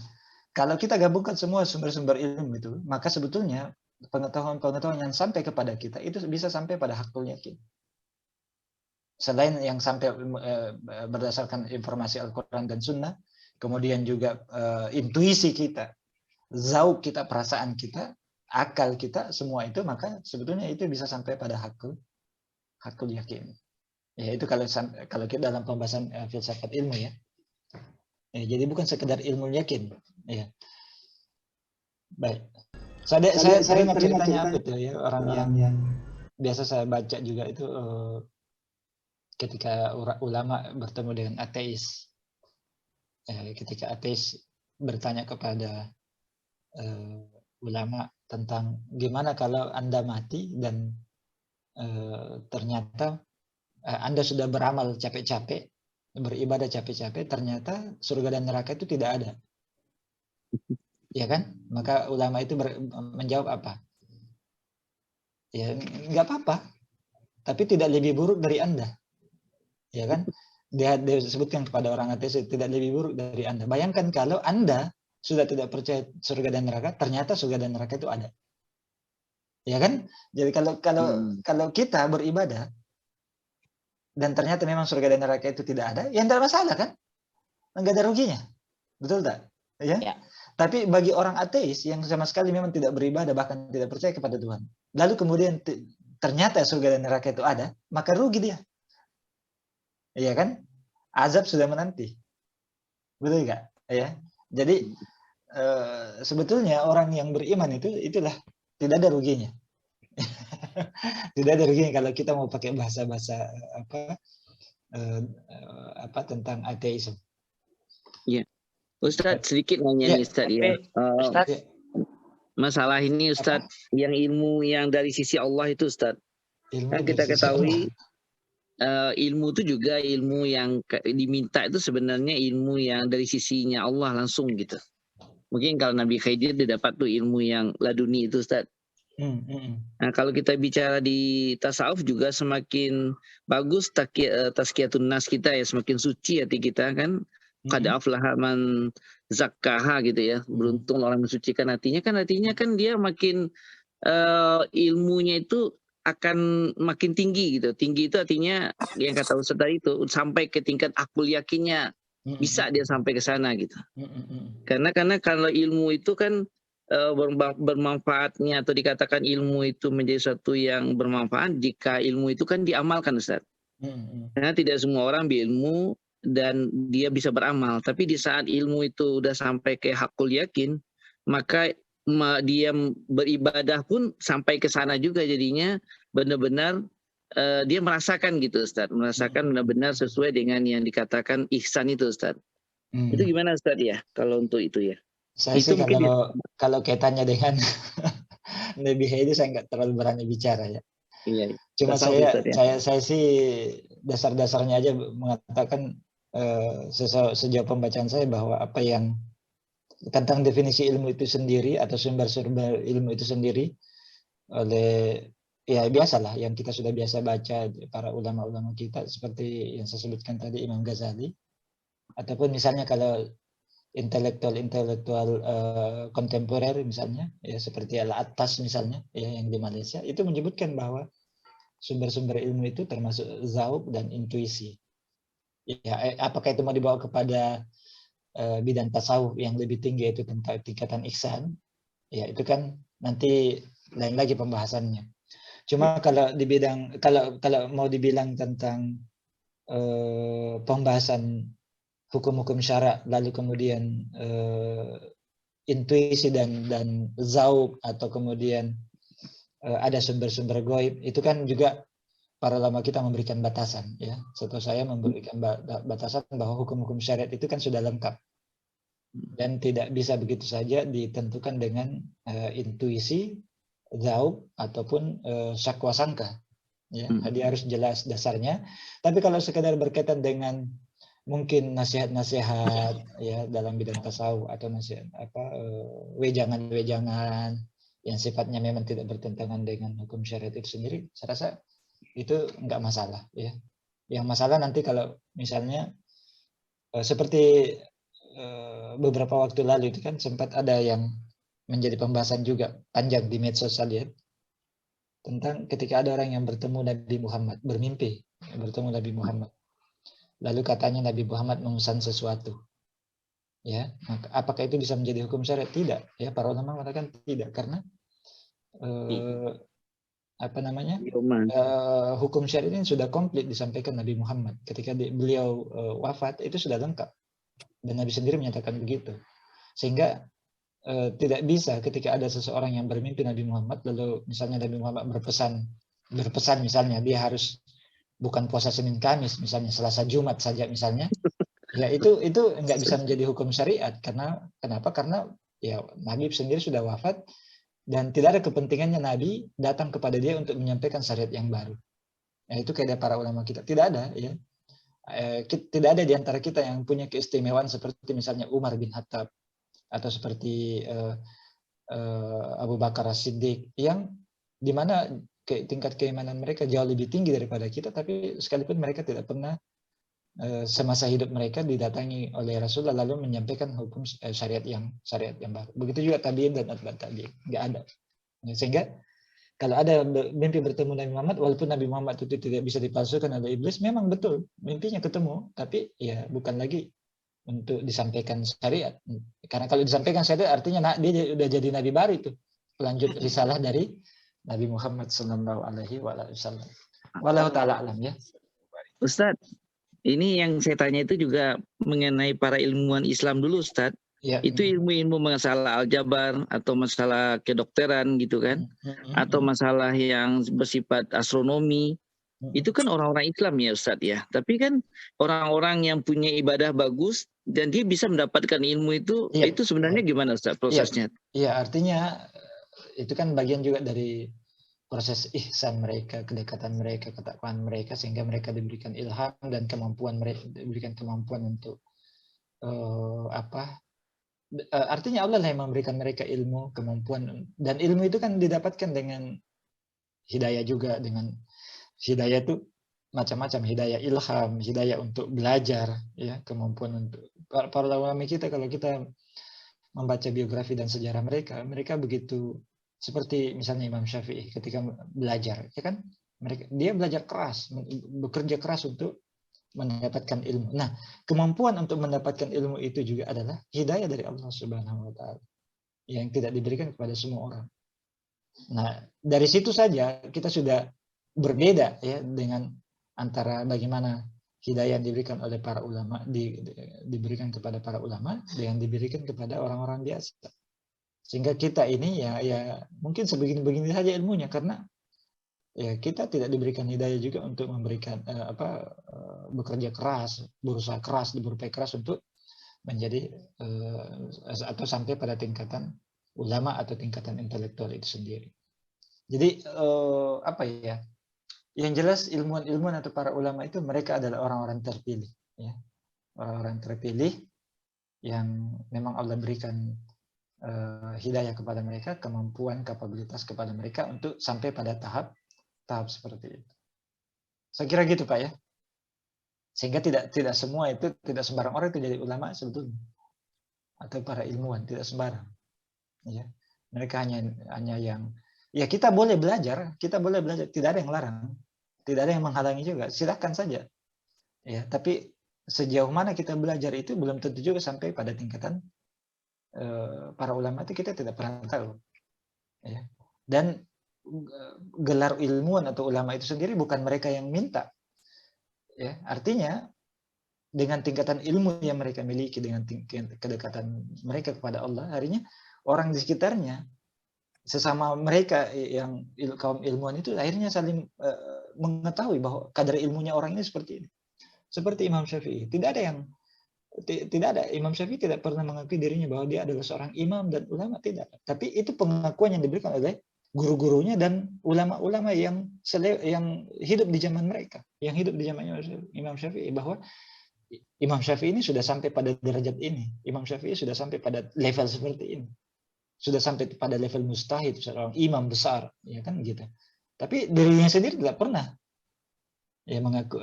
kalau kita gabungkan semua sumber-sumber ilmu itu, maka sebetulnya pengetahuan-pengetahuan yang sampai kepada kita itu bisa sampai pada hakul yakin. Selain yang sampai berdasarkan informasi Al-Quran dan Sunnah, kemudian juga intuisi kita, zauk kita, perasaan kita, akal kita, semua itu, maka sebetulnya itu bisa sampai pada hakul yakin. Ya, itu kalau kita dalam pembahasan filsafat ilmu ya. Ya, jadi bukan sekedar ilmu yakin. Ya. Baik. Saya ingat ceritanya apa itu ya, orang yang biasa saya baca juga itu ketika ulama bertemu dengan ateis. Ketika ateis bertanya kepada ulama tentang gimana kalau Anda mati dan ternyata Anda sudah beramal capek-capek, beribadah capek-capek, ternyata surga dan neraka itu tidak ada. Ya kan? Maka ulama itu menjawab apa? Ya, nggak apa-apa. Tapi tidak lebih buruk dari Anda. Ya kan? Dia disebutkan kepada orang ateis, tidak lebih buruk dari Anda. Bayangkan kalau Anda sudah tidak percaya surga dan neraka, ternyata surga dan neraka itu ada. Ya kan? Jadi kalau kita beribadah dan ternyata memang surga dan neraka itu tidak ada, ya tidak masalah kan? Enggak ada ruginya. Betul tak? Ya? Ya. Tapi bagi orang ateis yang sama sekali memang tidak beribadah, bahkan tidak percaya kepada Tuhan, lalu kemudian ternyata surga dan neraka itu ada, maka rugi dia. Iya kan? Azab sudah menanti. Betul nggak? Ya. Jadi sebetulnya orang yang beriman itulah tidak ada ruginya. Tidak ada ruginya kalau kita mau pakai bahasa-bahasa tentang ateisme. Iya. Ustadz, sedikit nanya nih Ustadz ya. Ustadz, masalah ini Ustadz, yang ilmu yang dari sisi Allah itu Ustadz. Kan kita ketahui ilmu itu juga ilmu yang diminta itu sebenarnya ilmu yang dari sisinya Allah langsung gitu. Mungkin kalau Nabi Khidir dia dapat tuh ilmu yang laduni itu Ustadz. Nah, kalau kita bicara di tasawuf juga semakin bagus tazkiyatun nas kita ya, semakin suci hati kita kan. Qad aflaha man zakkaha gitu ya. Beruntung orang mensucikan hatinya kan dia makin ilmunya itu akan makin tinggi gitu. Tinggi itu artinya yang kata Ustaz tadi itu sampai ke tingkat akul yakinnya bisa dia sampai ke sana gitu. Karena kalau ilmu itu kan bermanfaatnya atau dikatakan ilmu itu menjadi sesuatu yang bermanfaat jika ilmu itu kan diamalkan, Ustaz. Karena tidak semua orang berilmu dan dia bisa beramal, tapi di saat ilmu itu udah sampai ke hakul yakin, maka dia beribadah pun sampai ke sana juga, jadinya benar-benar dia merasakan gitu, Ustaz, merasakan benar-benar sesuai dengan yang dikatakan ihsan itu, Ustaz. Itu gimana, Ustaz, ya kalau untuk itu ya? Saya itu sih kalau kaitannya dengan Nabi itu saya nggak terlalu berani bicara ya. Iya. Cuma saya sih dasar-dasarnya aja mengatakan sejauh pembacaan saya bahwa apa yang tentang definisi ilmu itu sendiri atau sumber-sumber ilmu itu sendiri oleh ya biasalah yang kita sudah biasa baca para ulama-ulama kita seperti yang saya sebutkan tadi Imam Ghazali, ataupun misalnya kalau intelektual kontemporer misalnya ya seperti Al-Attas misalnya ya yang di Malaysia itu menyebutkan bahwa sumber-sumber ilmu itu termasuk zauq dan intuisi. Ya, apakah itu mau dibawa kepada bidang tasawuf yang lebih tinggi itu tentang tingkatan ihsan, ya itu kan nanti lain lagi pembahasannya. Cuma kalau di bidang kalau mau dibilang tentang pembahasan hukum-hukum syara lalu kemudian intuisi dan zauq atau kemudian ada sumber-sumber gaib, itu kan juga para ulama kita memberikan batasan ya. Setahu saya memberikan batasan bahwa hukum-hukum syariat itu kan sudah lengkap dan tidak bisa begitu saja ditentukan dengan intuisi, zauq ataupun syakwa sangka ya. Dia harus jelas dasarnya. Tapi kalau sekedar berkaitan dengan mungkin nasihat-nasihat ya dalam bidang tasawuf atau nasihat wejangan-wejangan yang sifatnya memang tidak bertentangan dengan hukum syariat itu sendiri, saya rasa itu enggak masalah ya. Yang masalah nanti kalau misalnya seperti beberapa waktu lalu itu kan sempat ada yang menjadi pembahasan juga panjang di medsos saya lihat tentang ketika ada orang yang bertemu Nabi Muhammad, bermimpi bertemu Nabi Muhammad. Lalu katanya Nabi Muhammad memesan sesuatu. Ya, apakah itu bisa menjadi hukum syariat? Tidak. Ya, para ulama mengatakan tidak karena hukum syariat ini sudah komplit disampaikan Nabi Muhammad. Ketika beliau wafat itu sudah lengkap. Dan Nabi sendiri menyatakan begitu. Sehingga tidak bisa ketika ada seseorang yang bermimpi Nabi Muhammad lalu misalnya Nabi Muhammad berpesan misalnya dia harus bukan puasa Senin Kamis misalnya Selasa Jumat saja misalnya, ya itu nggak bisa menjadi hukum syariat karena kenapa? Karena ya Nabi sendiri sudah wafat dan tidak ada kepentingannya Nabi datang kepada dia untuk menyampaikan syariat yang baru. Nah, itu kayak para ulama kita tidak ada ya, tidak ada di antara kita yang punya keistimewaan seperti misalnya Umar bin Khattab atau seperti Abu Bakar As-Siddiq yang dimana tingkat keimanan mereka jauh lebih tinggi daripada kita, tapi sekalipun mereka tidak pernah semasa hidup mereka didatangi oleh Rasulullah lalu menyampaikan hukum syariat yang baru. Begitu juga tabi'in dan atba' tabi'in, nggak ada. Sehingga kalau ada mimpi bertemu Nabi Muhammad, walaupun Nabi Muhammad itu tidak bisa dipalsukan oleh iblis, memang betul mimpinya ketemu, tapi ya bukan lagi untuk disampaikan syariat. Karena kalau disampaikan syariat artinya dia sudah jadi nabi baru itu, pelanjut risalah dari Nabi Muhammad sallallahu alaihi wasallam. Wallahu taala alam ya. Ustaz, ini yang saya tanya itu juga mengenai para ilmuwan Islam dulu, Ustaz. Ya. Itu ilmu-ilmu masalah aljabar atau masalah kedokteran gitu kan, atau masalah yang bersifat astronomi. Itu kan orang-orang Islam ya Ustaz ya. Tapi kan orang-orang yang punya ibadah bagus dan dia bisa mendapatkan ilmu itu sebenarnya gimana Ustaz prosesnya? Iya, artinya itu kan bagian juga dari proses ihsan mereka, kedekatan mereka, ketakwaan mereka sehingga mereka diberikan ilham dan kemampuan mereka diberikan kemampuan untuk artinya Allah lah yang memberikan mereka ilmu, kemampuan, dan ilmu itu kan didapatkan dengan hidayah juga, dengan hidayah itu macam-macam, hidayah ilham, hidayah untuk belajar, ya, kemampuan untuk para ulama kita. Kalau kita membaca biografi dan sejarah mereka begitu, seperti misalnya Imam Syafi'i ketika belajar, ya kan, dia belajar keras, bekerja keras untuk mendapatkan ilmu. Nah, kemampuan untuk mendapatkan ilmu itu juga adalah hidayah dari Allah Subhanahu wa taala yang tidak diberikan kepada semua orang. Nah, dari situ saja kita sudah berbeda ya dengan antara bagaimana hidayah yang diberikan oleh para ulama diberikan kepada para ulama dengan diberikan kepada orang-orang biasa. Sehingga kita ini ya mungkin sebegini-begini saja ilmunya karena ya kita tidak diberikan hidayah juga untuk memberikan bekerja keras, berusaha keras, berupaya keras untuk menjadi atau sampai pada tingkatan ulama atau tingkatan intelektual itu sendiri. Jadi apa ya? Yang jelas ilmuwan-ilmuwan atau para ulama itu mereka adalah orang-orang terpilih, ya, orang-orang terpilih yang memang Allah berikan hidayah kepada mereka, kemampuan, kapabilitas kepada mereka untuk sampai pada tahap seperti itu. Saya kira gitu Pak ya. Sehingga tidak semua itu, tidak sembarang orang itu jadi ulama sebetulnya atau para ilmuwan, tidak sembarang. Ya, mereka hanya yang ya kita boleh belajar, tidak ada yang larang, tidak ada yang menghalangi juga, silakan saja. Ya, tapi sejauh mana kita belajar itu belum tentu juga sampai pada tingkatan para ulama itu kita tidak pernah tahu. Ya. Dan gelar ilmuwan atau ulama itu sendiri bukan mereka yang minta. Ya, artinya dengan tingkatan ilmu yang mereka miliki, dengan kedekatan mereka kepada Allah, akhirnya orang di sekitarnya sesama mereka yang kaum ilmuwan itu akhirnya saling mengetahui bahwa kadar ilmunya orang ini seperti ini. Seperti Imam Syafi'i, tidak ada Imam Syafi'i tidak pernah mengakui dirinya bahwa dia adalah seorang imam dan ulama, tidak. Tapi itu pengakuan yang diberikan oleh guru-gurunya dan ulama-ulama yang hidup di zaman mereka, yang hidup di zamannya Imam Syafi'i, bahwa Imam Syafi'i ini sudah sampai pada derajat ini. Imam Syafi'i sudah sampai pada level seperti ini. Sudah sampai pada level mustahid, seorang imam besar, ya kan gitu. Tapi dirinya sendiri tidak pernah ya mengaku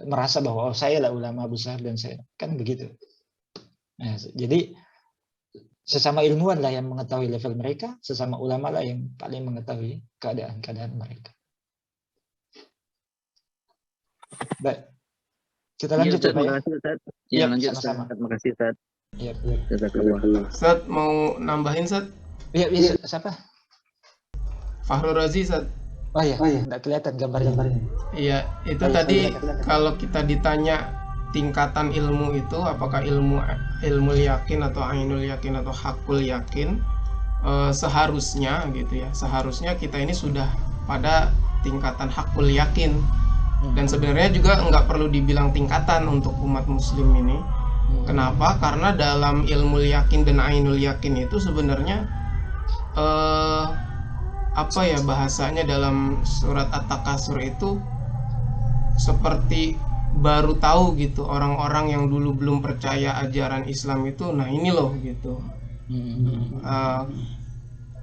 merasa bahwa saya lah ulama besar dan saya kan begitu. Nah, jadi sesama ilmuwan lah yang mengetahui level mereka, sesama ulama lah yang paling mengetahui keadaan mereka. Baik. Kita lanjut ya, terima kasih Ustaz. Ya, lanjut sama-sama. Terima kasih Ustaz. Iya. Ustaz mau nambahin Ustaz? Iya, siapa? Fahru Razi Ustaz. Oh iya, enggak kelihatan gambarnya. Iya, itu tadi kalau kita ditanya tingkatan ilmu itu apakah ilmu yakin atau ainul yakin atau hakul yakin, seharusnya gitu ya. Seharusnya kita ini sudah pada tingkatan hakul yakin. Dan sebenarnya juga nggak perlu dibilang tingkatan untuk umat muslim ini. Kenapa? Karena dalam ilmu yakin dan ainul yakin itu sebenarnya apa ya bahasanya dalam surat At-Takasur itu seperti baru tahu gitu orang-orang yang dulu belum percaya ajaran Islam itu, nah ini loh gitu.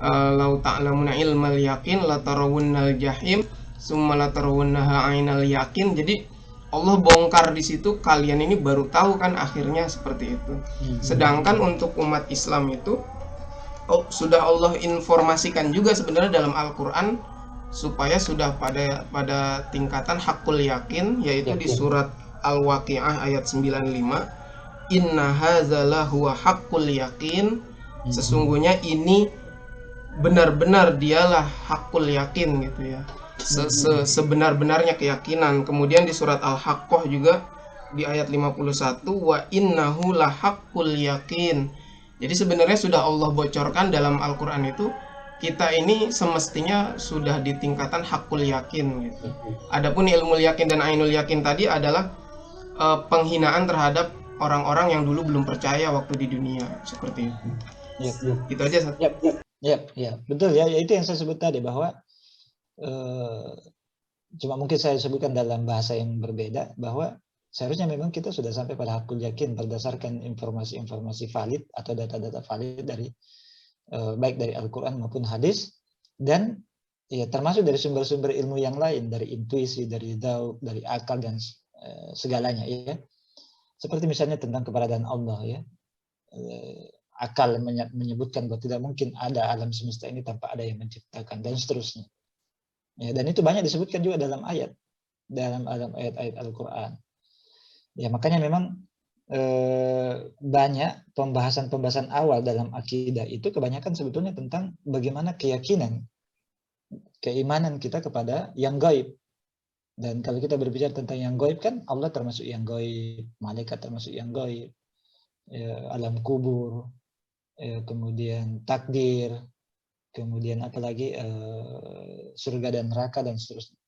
Lau ta'lamuna ilmal yakin la tarawunnal jahim summa la tarawunnaha ainal yakin. Jadi Allah bongkar di situ, kalian ini baru tahu kan akhirnya seperti itu. Sedangkan untuk umat Islam itu sudah Allah informasikan juga sebenarnya dalam Al-Qur'an supaya sudah pada tingkatan hakul yakin, yaitu di surat Al-Waqi'ah ayat 95, inna hadzalah huwa hakul yakin, sesungguhnya ini benar-benar dialah hakul yakin gitu ya, sebenar-benarnya keyakinan. Kemudian di surat Al-Haqqah juga di ayat 51, wa innahu la hakul yakin. Jadi sebenarnya sudah Allah bocorkan dalam Al-Qur'an itu kita ini semestinya sudah di tingkatan hakul yakin gitu. Adapun ilmu yakin dan ainul yakin tadi adalah penghinaan terhadap orang-orang yang dulu belum percaya waktu di dunia, seperti itu. Itu aja. Ya, betul ya. Itu yang saya sebut tadi bahwa cuma mungkin saya sebutkan dalam bahasa yang berbeda bahwa seharusnya memang kita sudah sampai pada hakul yakin berdasarkan informasi-informasi valid atau data-data valid dari baik dari Al-Quran maupun hadis, dan ya termasuk dari sumber-sumber ilmu yang lain, dari intuisi, dari dzauq, dari akal dan segalanya ya. Seperti misalnya tentang keberadaan Allah ya. Akal menyebutkan bahwa tidak mungkin ada alam semesta ini tanpa ada yang menciptakan dan seterusnya. Ya, dan itu banyak disebutkan juga dalam ayat-ayat Al-Quran. Ya, makanya memang banyak pembahasan-pembahasan awal dalam akidah itu kebanyakan sebetulnya tentang bagaimana keyakinan, keimanan kita kepada yang gaib. Dan kalau kita berbicara tentang yang gaib kan Allah termasuk yang gaib, malaikat termasuk yang gaib, alam kubur, kemudian takdir, kemudian apalagi surga dan neraka dan seterusnya.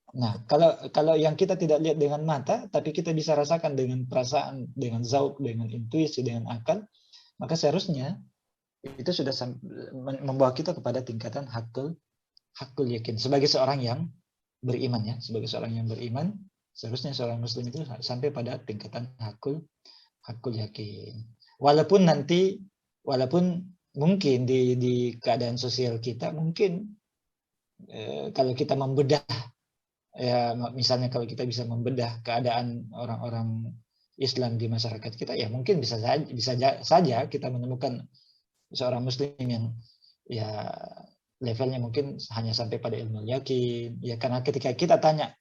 Nah, kalau yang kita tidak lihat dengan mata, tapi kita bisa rasakan dengan perasaan, dengan zauq, dengan intuisi, dengan akal, maka seharusnya itu sudah membawa kita kepada tingkatan hakul yakin. Sebagai seorang yang beriman ya, sebagai seorang yang beriman, seharusnya seorang muslim itu sampai pada tingkatan hakul yakin. Walaupun mungkin di keadaan sosial kita mungkin kalau kita membedah ya, misalnya kalau kita bisa membedah keadaan orang-orang Islam di masyarakat kita, ya mungkin bisa saja kita menemukan seorang muslim yang ya levelnya mungkin hanya sampai pada ilmu yakin, ya karena ketika kita tanya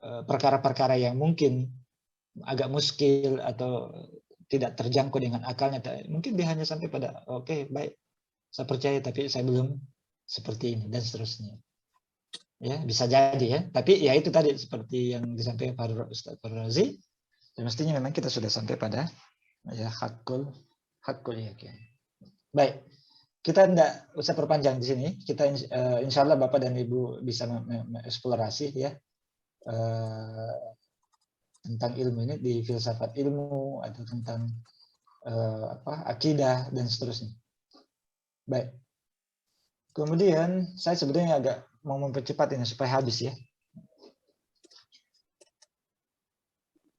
perkara-perkara yang mungkin agak muskil atau tidak terjangkau dengan akalnya, mungkin dia hanya sampai pada oke, baik, saya percaya tapi saya belum seperti ini dan seterusnya. Ya, bisa jadi ya. Tapi ya itu tadi seperti yang disampaikan Pak Ustaz Razi, mestinya memang kita sudah sampai pada ya hakul yakin. Baik. Kita tidak usah perpanjang di sini. Kita insya Allah Bapak dan Ibu bisa mengeksplorasi ya tentang ilmu ini di filsafat ilmu atau tentang akidah dan seterusnya. Baik. Kemudian saya sebetulnya agak mau mempercepat ini supaya habis ya.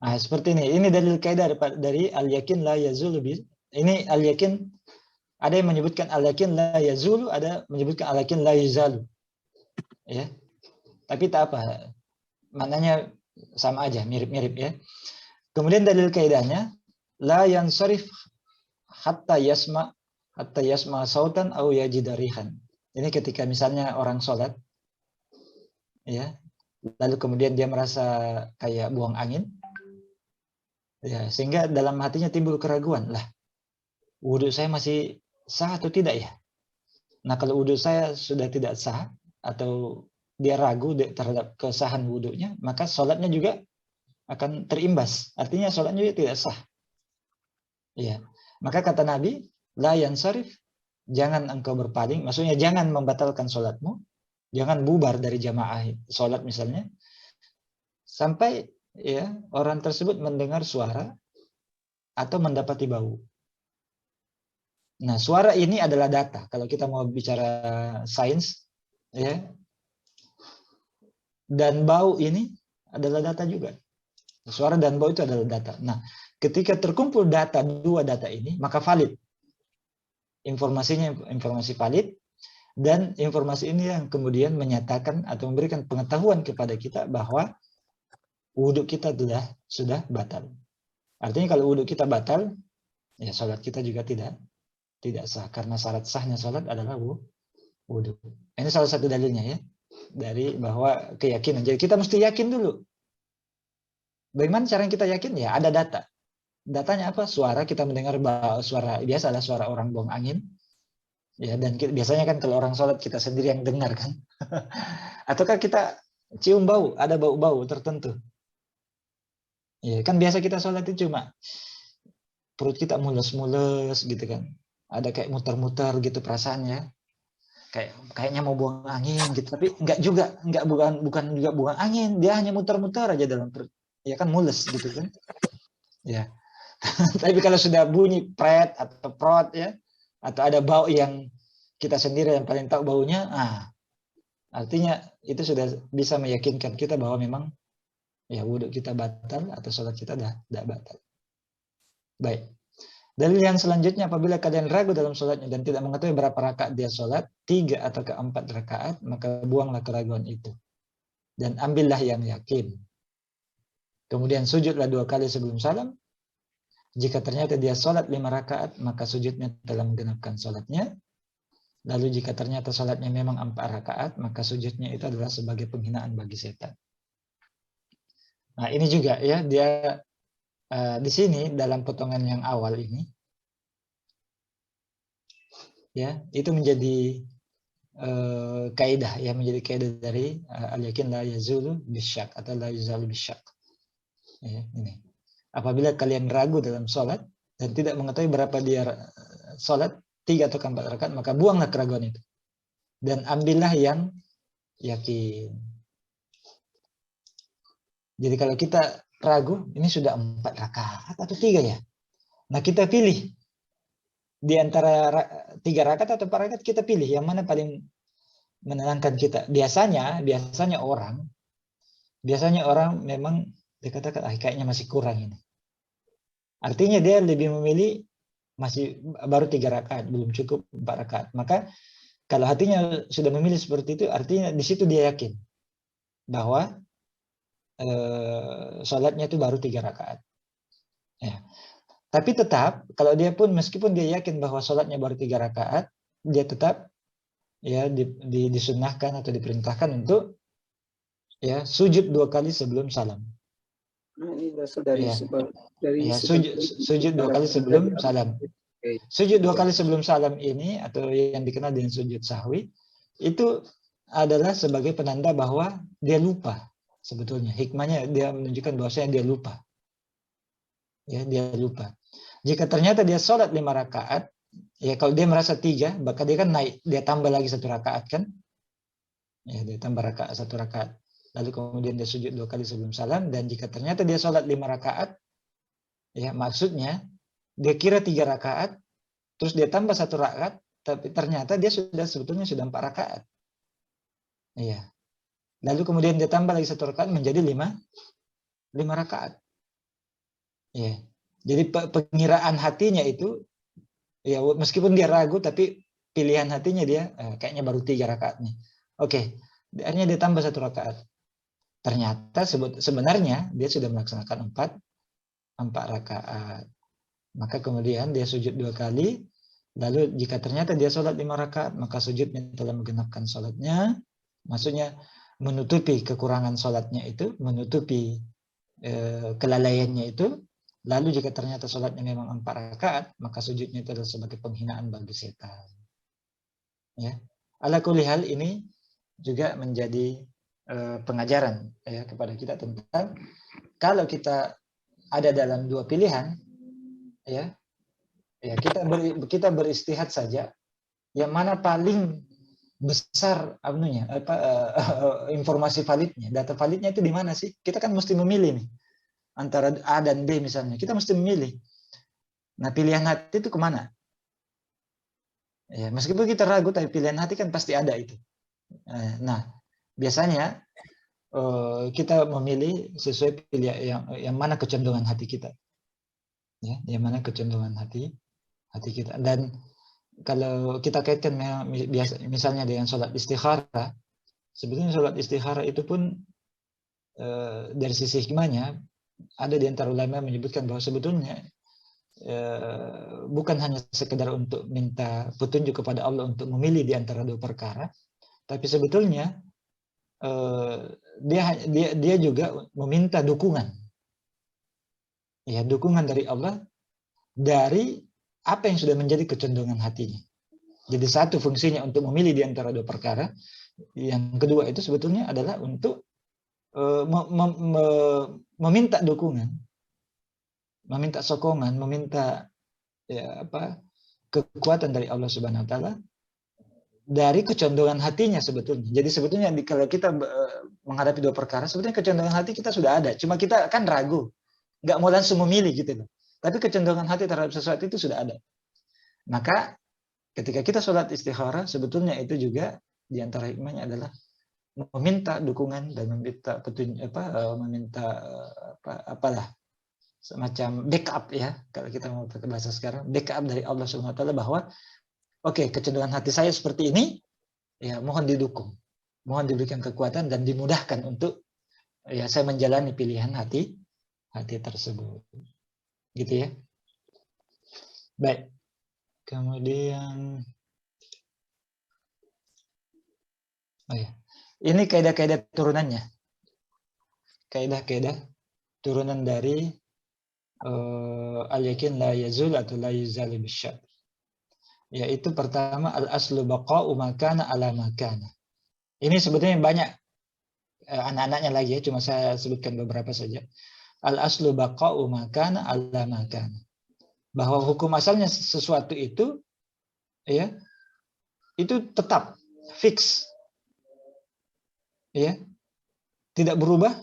Nah, seperti ini. Ini dalil kaidah dari al-yakin la yazulu bi. Ini al-yakin, ada yang menyebutkan al-yakin la yazulu, ada menyebutkan al-yakin la yuzalu. Ya. Tapi tak apa. Maknanya sama aja, mirip-mirip ya. Kemudian dalil kaidahnya la yansarif hatta yasma sautan au yajidarihan. Ini ketika misalnya orang sholat, ya, lalu kemudian dia merasa kayak buang angin, ya, sehingga dalam hatinya timbul keraguan, lah, wudhu saya masih sah atau tidak ya? Nah, kalau wudhu saya sudah tidak sah atau dia ragu terhadap kesahan wudhunya, maka sholatnya juga akan terimbas. Artinya sholatnya juga tidak sah. Ya, maka kata Nabi, la yansarif, jangan engkau berpaling, maksudnya jangan membatalkan sholatmu, jangan bubar dari jamaah sholat misalnya, sampai ya orang tersebut mendengar suara atau mendapati bau. Nah, suara ini adalah data. Kalau kita mau bicara sains, ya, dan bau ini adalah data juga. Suara dan bau itu adalah data. Nah, ketika terkumpul dua data ini, maka valid. Informasinya informasi valid, dan informasi ini yang kemudian menyatakan atau memberikan pengetahuan kepada kita bahwa wudhu kita sudah batal. Artinya kalau wudhu kita batal, ya sholat kita juga tidak sah, karena syarat sahnya sholat adalah wudhu. Ini salah satu dalilnya ya, dari bahwa keyakinan. Jadi kita mesti yakin dulu. Bagaimana cara kita yakin? Ya ada data. Datanya apa? Suara, kita mendengar suara, biasalah suara orang buang angin. Ya, dan biasanya kan kalau orang sholat kita sendiri yang dengar kan. Ataukah kita cium bau, ada bau-bau tertentu. Ya, kan biasa kita sholat itu cuma perut kita mules-mules gitu kan. Ada kayak muter-muter gitu perasaannya. Kayaknya mau buang angin gitu, tapi bukan juga buang angin, dia hanya muter-muter aja dalam perut. Ya kan mules gitu kan. Ya. Tapi kalau sudah bunyi pret atau prot ya, atau ada bau yang kita sendiri yang paling tahu baunya, artinya itu sudah bisa meyakinkan kita bahwa memang ya wudhu kita batal atau sholat kita tidak batal. Baik. Dalil yang selanjutnya, apabila kalian ragu dalam sholatnya dan tidak mengetahui berapa rakaat dia sholat, 3 atau 4 rakaat, maka buanglah keraguan itu. Dan ambillah yang yakin. Kemudian sujudlah 2 kali sebelum salam. Jika ternyata dia sholat 5 rakaat, maka sujudnya telah menggenapkan sholatnya. Lalu jika ternyata sholatnya memang 4 rakaat, maka sujudnya itu adalah sebagai penghinaan bagi setan. Nah, ini juga ya, dia di sini dalam potongan yang awal ini ya, itu menjadi kaidah ya, menjadi kaidah dari al-yakin la yazulu bisyak atau la yuzalu bisyak. Ya, ini. Apabila kalian ragu dalam sholat dan tidak mengetahui berapa dia sholat, 3 atau 4 rakaat, maka buanglah keraguan itu dan ambillah yang yakin. Jadi kalau kita ragu, ini sudah 4 rakaat atau 3 ya? Nah, kita pilih di antara 3 rakaat atau 4 rakaat, kita pilih yang mana paling menenangkan kita. Biasanya orang memang dikatakan kayaknya masih kurang ini. Artinya dia lebih memilih masih baru 3 rakaat, belum cukup 4 rakaat. Maka kalau hatinya sudah memilih seperti itu, artinya di situ dia yakin bahwa sholatnya itu baru 3 rakaat. Ya. Tapi tetap kalau dia pun meskipun dia yakin bahwa sholatnya baru 3 rakaat, dia tetap ya disunnahkan atau diperintahkan untuk ya sujud 2 kali sebelum salam. Nah, ini berasal dari Ya. dari Ya, sujud 2 kali sebelum salam. Sujud 2 kali sebelum salam ini atau yang dikenal dengan sujud sahwi itu adalah sebagai penanda bahwa dia lupa sebetulnya. Hikmahnya dia menunjukkan bahwasanya dia lupa. Ya, dia lupa. Jika ternyata dia sholat 5 rakaat, ya kalau dia merasa 3, maka dia kan naik, dia tambah lagi 1 rakaat kan? Ya, dia tambah 1 rakaat. Lalu kemudian dia sujud 2 kali sebelum salam, dan jika ternyata dia sholat 5 rakaat, ya maksudnya dia kira 3 rakaat, terus dia tambah 1 rakaat, tapi ternyata dia sebetulnya sudah 4 rakaat. Iya. Lalu kemudian dia tambah lagi 1 rakaat menjadi 5 rakaat. Ya. Jadi pengiraan hatinya itu, ya meskipun dia ragu, tapi pilihan hatinya dia kayaknya baru 3 rakaat nih. Oke, akhirnya dia tambah 1 rakaat. Ternyata sebenarnya dia sudah melaksanakan 4 rakaat. Maka kemudian dia sujud 2 kali. Lalu jika ternyata dia sholat 5 rakaat, maka sujudnya telah menggenapkan sholatnya. Maksudnya menutupi kekurangan sholatnya itu, menutupi kelalaiannya itu. Lalu jika ternyata sholatnya memang 4 rakaat, maka sujudnya itu adalah sebagai penghinaan bagi setan. Ya. Ala kulli hal, ini juga menjadi pengajaran ya kepada kita tentang kalau kita ada dalam 2 pilihan, ya kita beristihad saja yang mana paling besar informasi validnya, data validnya itu di mana sih? Kita kan mesti memilih nih antara A dan B misalnya, kita mesti memilih. Nah, pilihan hati itu kemana? Ya, meskipun kita ragu, tapi pilihan hati kan pasti ada itu. Nah, biasanya kita memilih sesuai pilihan yang mana kecenderungan hati kita, ya, yang mana kecenderungan hati kita. Dan kalau kita kaitkan misalnya dengan sholat istikharah, sebetulnya sholat istikharah itu pun dari sisi hikmahnya, ada di antara ulama menyebutkan bahwa sebetulnya bukan hanya sekedar untuk minta petunjuk kepada Allah untuk memilih di antara 2 perkara, tapi sebetulnya dia juga meminta dukungan, ya, dukungan dari Allah dari apa yang sudah menjadi kecenderungan hatinya. Jadi satu fungsinya untuk memilih di antara 2 perkara, yang kedua itu sebetulnya adalah untuk meminta dukungan, meminta sokongan, meminta kekuatan dari Allah Subhanahu Wa Taala dari kecenderungan hatinya sebetulnya. Jadi sebetulnya kalau kita menghadapi 2 perkara, sebetulnya kecenderungan hati kita sudah ada. Cuma kita kan ragu, nggak mau langsung memilih gitu loh. Tapi kecenderungan hati terhadap sesuatu itu sudah ada. Maka ketika kita sholat istikharah, sebetulnya itu juga di antara hikmahnya adalah meminta dukungan dan meminta petunjuk, semacam backup ya, kalau kita mau pakai bahasa sekarang, backup dari Allah Subhanahu Wa Taala bahwa oke, kecenderungan hati saya seperti ini, ya mohon didukung, mohon diberikan kekuatan dan dimudahkan untuk ya saya menjalani pilihan hati tersebut, gitu ya. Baik, kemudian ini kaidah-kaidah turunannya, kaidah-kaidah turunan dari al-yakin la yazul atau la yuzali bisyak. Yaitu pertama al-aslu baqa'u makana ala makana. Ini sebetulnya banyak anak-anaknya lagi ya, cuma saya sebutkan beberapa saja. Al-aslu baqa'u makana ala makana. Bahwa hukum asalnya sesuatu itu ya, itu tetap fix. Ya. Tidak berubah.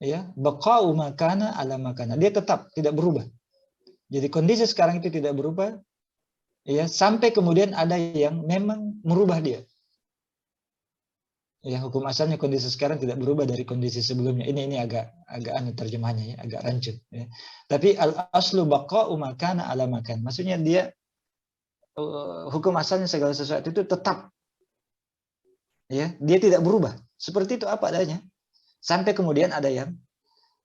Ya, baqa'u makana ala makana. Dia tetap tidak berubah. Jadi kondisi sekarang itu tidak berubah. Ya, sampai kemudian ada yang memang merubah dia. Ya, hukum asalnya kondisi sekarang tidak berubah dari kondisi sebelumnya. Ini agak aneh terjemahannya ya, agak rancut ya. Tapi al-aslu baqa'u makana ala makan. Maksudnya dia hukum asalnya segala sesuatu itu tetap. Ya, dia tidak berubah. Seperti itu apa adanya. Sampai kemudian ada yang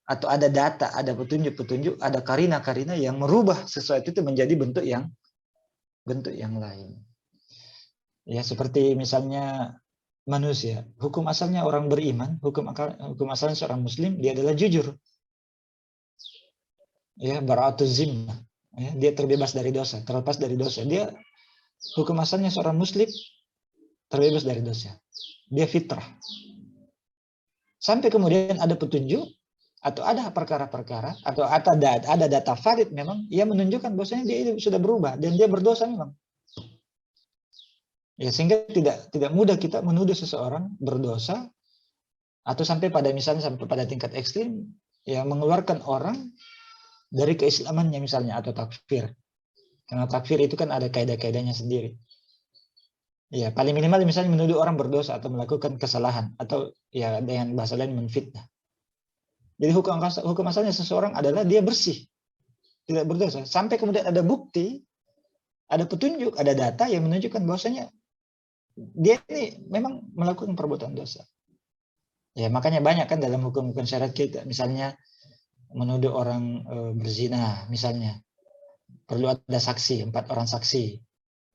atau ada data, ada petunjuk-petunjuk, ada karina-karina yang merubah sesuatu itu menjadi bentuk yang lain. Ya, seperti misalnya manusia, hukum asalnya orang beriman, hukum asalnya seorang muslim, dia adalah jujur. Ya, bara'atuz zimmah. Ya, dia terbebas dari dosa, terlepas dari dosa. Dia hukum asalnya seorang muslim terbebas dari dosa. Dia fitrah. Sampai kemudian ada petunjuk atau ada perkara-perkara atau ada data valid memang yang menunjukkan bahwasanya dia itu sudah berubah dan dia berdosa memang. Ya, sehingga tidak mudah kita menuduh seseorang berdosa atau sampai pada tingkat ekstrim ya, mengeluarkan orang dari keislamannya misalnya, atau takfir. Karena takfir itu kan ada kaidah-kaidahnya sendiri. Ya, paling minimal misalnya menuduh orang berdosa atau melakukan kesalahan atau ya dengan bahasa lain menfitnah. Jadi hukum asalnya seseorang adalah dia bersih, tidak berdosa. Sampai kemudian ada bukti, ada petunjuk, ada data yang menunjukkan bahwasanya dia ini memang melakukan perbuatan dosa. Ya, makanya banyak kan dalam hukum-hukum syariat kita, misalnya menuduh orang berzina, misalnya perlu ada saksi, 4 orang saksi,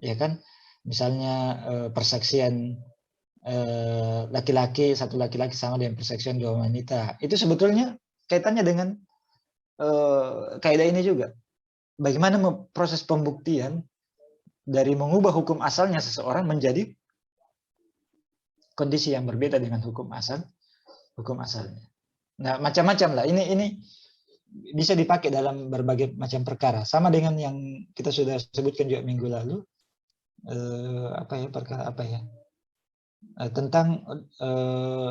ya kan? Misalnya persaksian satu laki-laki sama dengan persaksian 2 wanita. Itu sebetulnya kaitannya dengan kaidah ini juga. Bagaimana proses pembuktian dari mengubah hukum asalnya seseorang menjadi kondisi yang berbeda dengan hukum asalnya. Nah, macam-macam lah. Ini bisa dipakai dalam berbagai macam perkara. Sama dengan yang kita sudah sebutkan juga minggu lalu. Tentang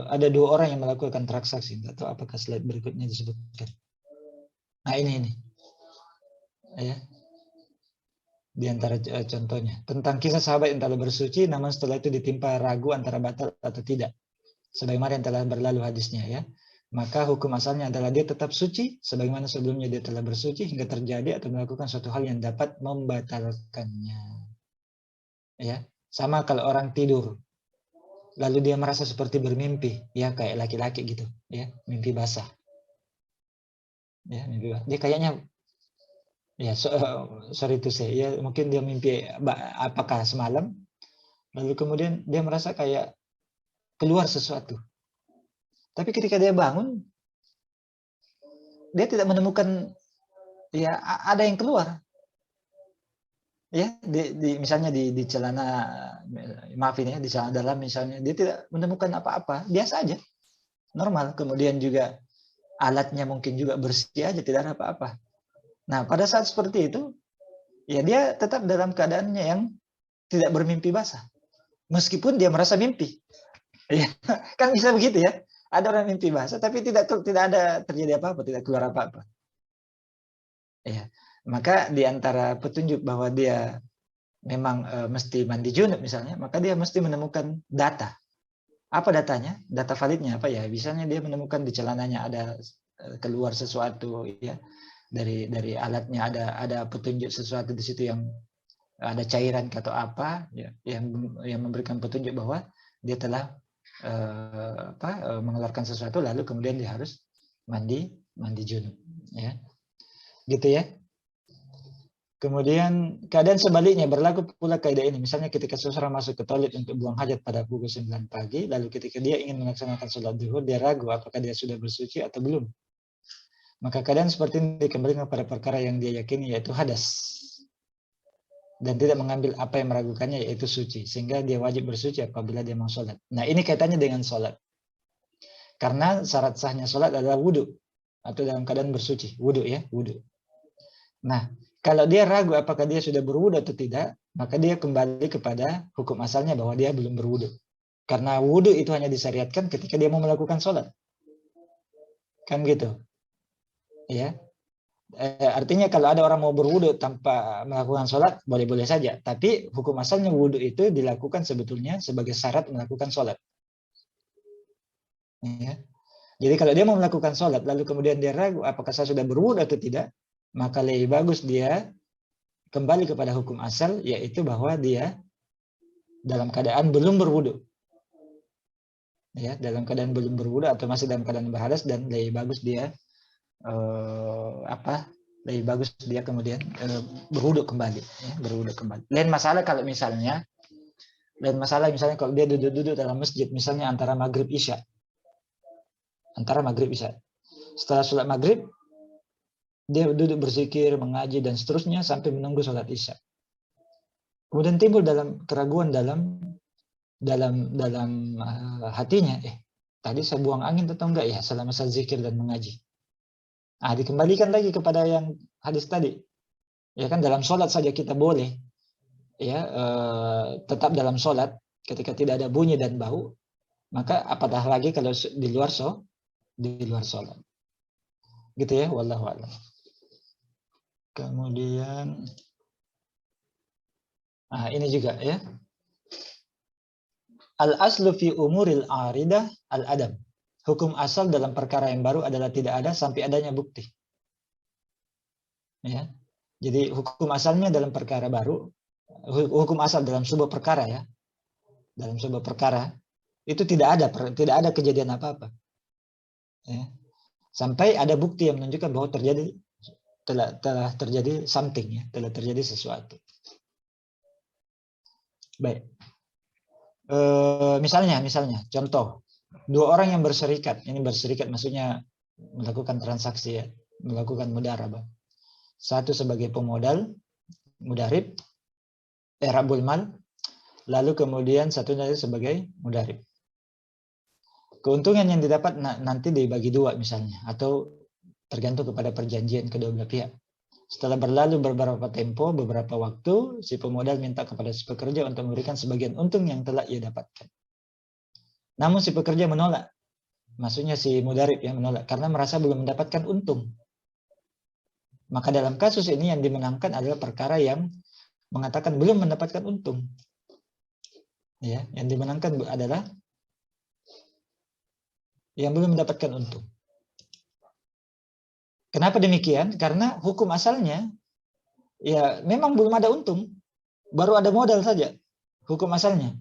ada 2 orang yang melakukan transaksi. Tidak tahu apakah slide berikutnya disebutkan. Nah, ini ya, di antara contohnya tentang kisah sahabat yang telah bersuci namun setelah itu ditimpa ragu antara batal atau tidak, sebagaimana yang telah berlalu hadisnya ya. Maka hukum asalnya adalah dia tetap suci sebagaimana sebelumnya dia telah bersuci hingga terjadi atau melakukan suatu hal yang dapat membatalkannya. Ya, sama kalau orang tidur lalu dia merasa seperti bermimpi, ya kayak laki-laki gitu, ya, mimpi basah. Ya, mimpi basah. Dia kayaknya ya sorry to say, ya mungkin dia mimpi apakah semalam, lalu kemudian dia merasa kayak keluar sesuatu. Tapi ketika dia bangun, dia tidak menemukan ya ada yang keluar. Ya, misalnya di celana, maafin ya, di celana dalam misalnya, dia tidak menemukan apa-apa, biasa aja, normal. Kemudian juga alatnya mungkin juga bersih aja, tidak ada apa-apa. Nah, pada saat seperti itu, ya dia tetap dalam keadaannya yang tidak bermimpi basah. Meskipun dia merasa mimpi. Ya, kan bisa begitu ya. Ada orang mimpi basah, tapi tidak ada terjadi apa-apa, tidak keluar apa-apa. Ya, maka di antara petunjuk bahwa dia memang mesti mandi junub misalnya, maka dia mesti menemukan data. Apa datanya? Data validnya apa ya? Misalnya dia menemukan di celananya ada keluar sesuatu ya. Dari alatnya ada petunjuk sesuatu di situ yang ada cairan atau apa ya, yang memberikan petunjuk bahwa dia telah mengeluarkan sesuatu, lalu kemudian dia harus mandi junub ya. Gitu ya. Kemudian keadaan sebaliknya berlaku pula kaidah ini. Misalnya ketika seseorang masuk ke toilet untuk buang hajat pada pukul 9 pagi, lalu ketika dia ingin melaksanakan sholat zuhur, dia ragu apakah dia sudah bersuci atau belum. maka keadaan seperti ini dikembalikan kepada perkara yang dia yakini, yaitu hadas. Dan tidak mengambil apa yang meragukannya, yaitu suci. Sehingga dia wajib bersuci apabila dia mau sholat. Nah, ini kaitannya dengan sholat. Karena syarat sahnya sholat adalah wudhu. Atau dalam keadaan bersuci. Wudhu ya, wudhu. Nah, kalau dia ragu apakah dia sudah berwudhu atau tidak, maka dia kembali kepada hukum asalnya bahwa dia belum berwudhu. Karena wudhu itu hanya disyariatkan ketika dia mau melakukan sholat. Kan gitu. Ya. Artinya kalau ada orang mau berwudhu tanpa melakukan sholat, boleh-boleh saja. Tapi hukum asalnya wudhu itu dilakukan sebetulnya sebagai syarat melakukan sholat. Ya. Jadi kalau dia mau melakukan sholat, lalu kemudian dia ragu apakah saya sudah berwudhu atau tidak, maka lebih bagus dia kembali kepada hukum asal, yaitu bahwa dia dalam keadaan belum berwudhu. Ya, dalam keadaan belum berwudhu atau masih dalam keadaan berhadas, dan lebih bagus dia lebih bagus dia kemudian berwudhu kembali, ya, berwudhu kembali. Lain masalah misalnya kalau dia duduk-duduk dalam masjid, misalnya antara maghrib isya, setelah sholat maghrib dia duduk berzikir, mengaji dan seterusnya sampai menunggu sholat isya. Kemudian timbul dalam keraguan dalam hatinya, tadi saya buang angin atau enggak ya selama saya zikir dan mengaji. Dikembalikan lagi kepada yang hadis tadi. Ya kan, dalam sholat saja kita boleh ya tetap dalam sholat ketika tidak ada bunyi dan bau, maka apatah lagi kalau di luar sholat. Gitu ya, wallahu a'lam. Kemudian ini juga ya. Al-aslu fi umuril aridah al-adam. Hukum asal dalam perkara yang baru adalah tidak ada sampai adanya bukti. Ya. Jadi hukum asalnya dalam perkara baru, hukum asal dalam sebuah perkara ya, dalam sebuah perkara itu tidak ada kejadian apa-apa. Ya. Sampai ada bukti yang menunjukkan bahwa telah terjadi something ya, telah terjadi sesuatu. Baik. Misalnya contoh. Dua orang yang berserikat, ini berserikat maksudnya melakukan transaksi ya, melakukan mudarabah. Satu sebagai pemodal, mudarib, rabul mal, lalu kemudian satunya sebagai mudarib. Keuntungan yang didapat nanti dibagi dua misalnya, atau tergantung kepada perjanjian kedua belah pihak. Setelah berlalu beberapa tempo, beberapa waktu, si pemodal minta kepada si pekerja untuk memberikan sebagian untung yang telah ia dapatkan. Namun si pekerja menolak, maksudnya si mudarib yang menolak karena merasa belum mendapatkan untung. Maka dalam kasus ini yang dimenangkan adalah perkara yang mengatakan belum mendapatkan untung. Ya, yang dimenangkan adalah yang belum mendapatkan untung. Kenapa demikian? Karena hukum asalnya ya memang belum ada untung, baru ada modal saja. Hukum asalnya.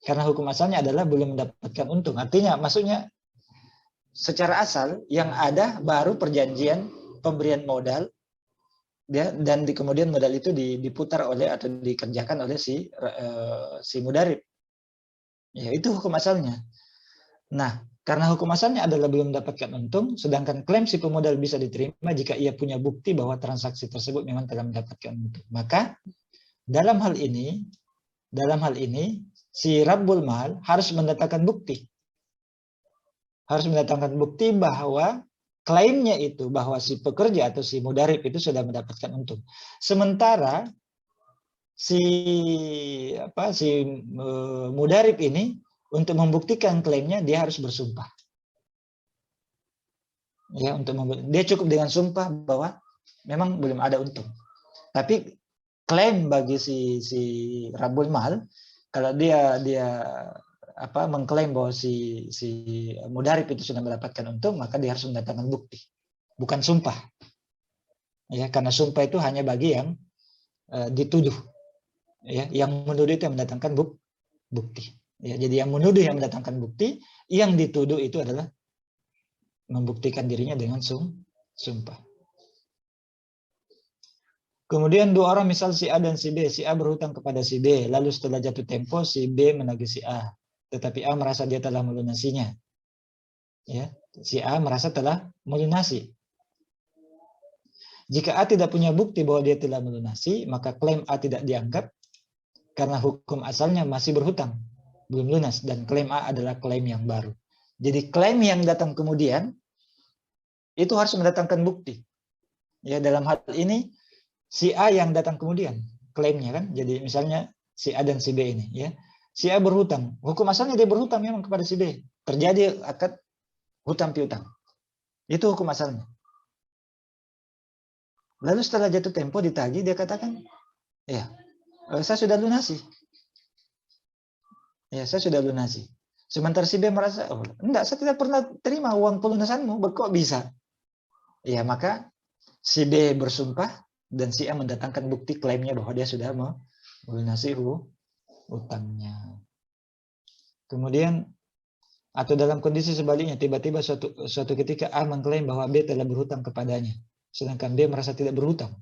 Karena hukum asalnya adalah belum mendapatkan untung. Artinya, maksudnya secara asal yang ada baru perjanjian pemberian modal, ya, dan kemudian modal itu diputar oleh atau dikerjakan oleh si mudarib. Ya, itu hukum asalnya. Nah, karena hukum asalnya adalah belum mendapatkan untung, sedangkan klaim si pemodal bisa diterima jika ia punya bukti bahwa transaksi tersebut memang telah mendapatkan untung. Maka dalam hal ini si Rabbul Mal harus mendatangkan bukti. Harus mendatangkan bukti bahwa klaimnya itu, bahwa si pekerja atau si mudarib itu sudah mendapatkan untung. Sementara si mudarib ini untuk membuktikan klaimnya dia harus bersumpah. Ya, dia cukup dengan sumpah bahwa memang belum ada untung. Tapi klaim bagi si Rabbul Mal, kalau dia mengklaim bahwa si mudarib itu sudah mendapatkan untung, maka dia harus mendatangkan bukti, bukan sumpah. Ya, karena sumpah itu hanya bagi yang dituduh. Ya, yang menuduh itu yang mendatangkan bukti. Ya, jadi yang menuduh yang mendatangkan bukti, yang dituduh itu adalah membuktikan dirinya dengan sumpah. Kemudian dua orang, misal si A dan si B. Si A berhutang kepada si B, lalu setelah jatuh tempo si B menagih si A, tetapi A merasa dia telah melunasinya. Ya, si A merasa telah melunasi. Jika A tidak punya bukti bahwa dia telah melunasi, maka klaim A tidak dianggap karena hukum asalnya masih berhutang, belum lunas, dan klaim A adalah klaim yang baru. Jadi klaim yang datang kemudian itu harus mendatangkan bukti. Ya, dalam hal ini si A yang datang kemudian klaimnya kan. Jadi misalnya si A dan si B ini, ya. Si A berhutang, hukum asalnya dia berhutang memang kepada si B. Terjadi akad hutang piutang. Itu hukum asalnya. Lalu setelah jatuh tempo ditagih, dia katakan, ya, saya sudah lunasi. Ya, saya sudah lunasi. Sementara si B merasa, oh, enggak, saya tidak pernah terima uang pelunasanmu, kok bisa? Ya, maka si B bersumpah dan si A mendatangkan bukti klaimnya bahwa dia sudah melunasi hutangnya. Kemudian, atau dalam kondisi sebaliknya, tiba-tiba suatu ketika A mengklaim bahwa B telah berhutang kepadanya, sedangkan B merasa tidak berhutang.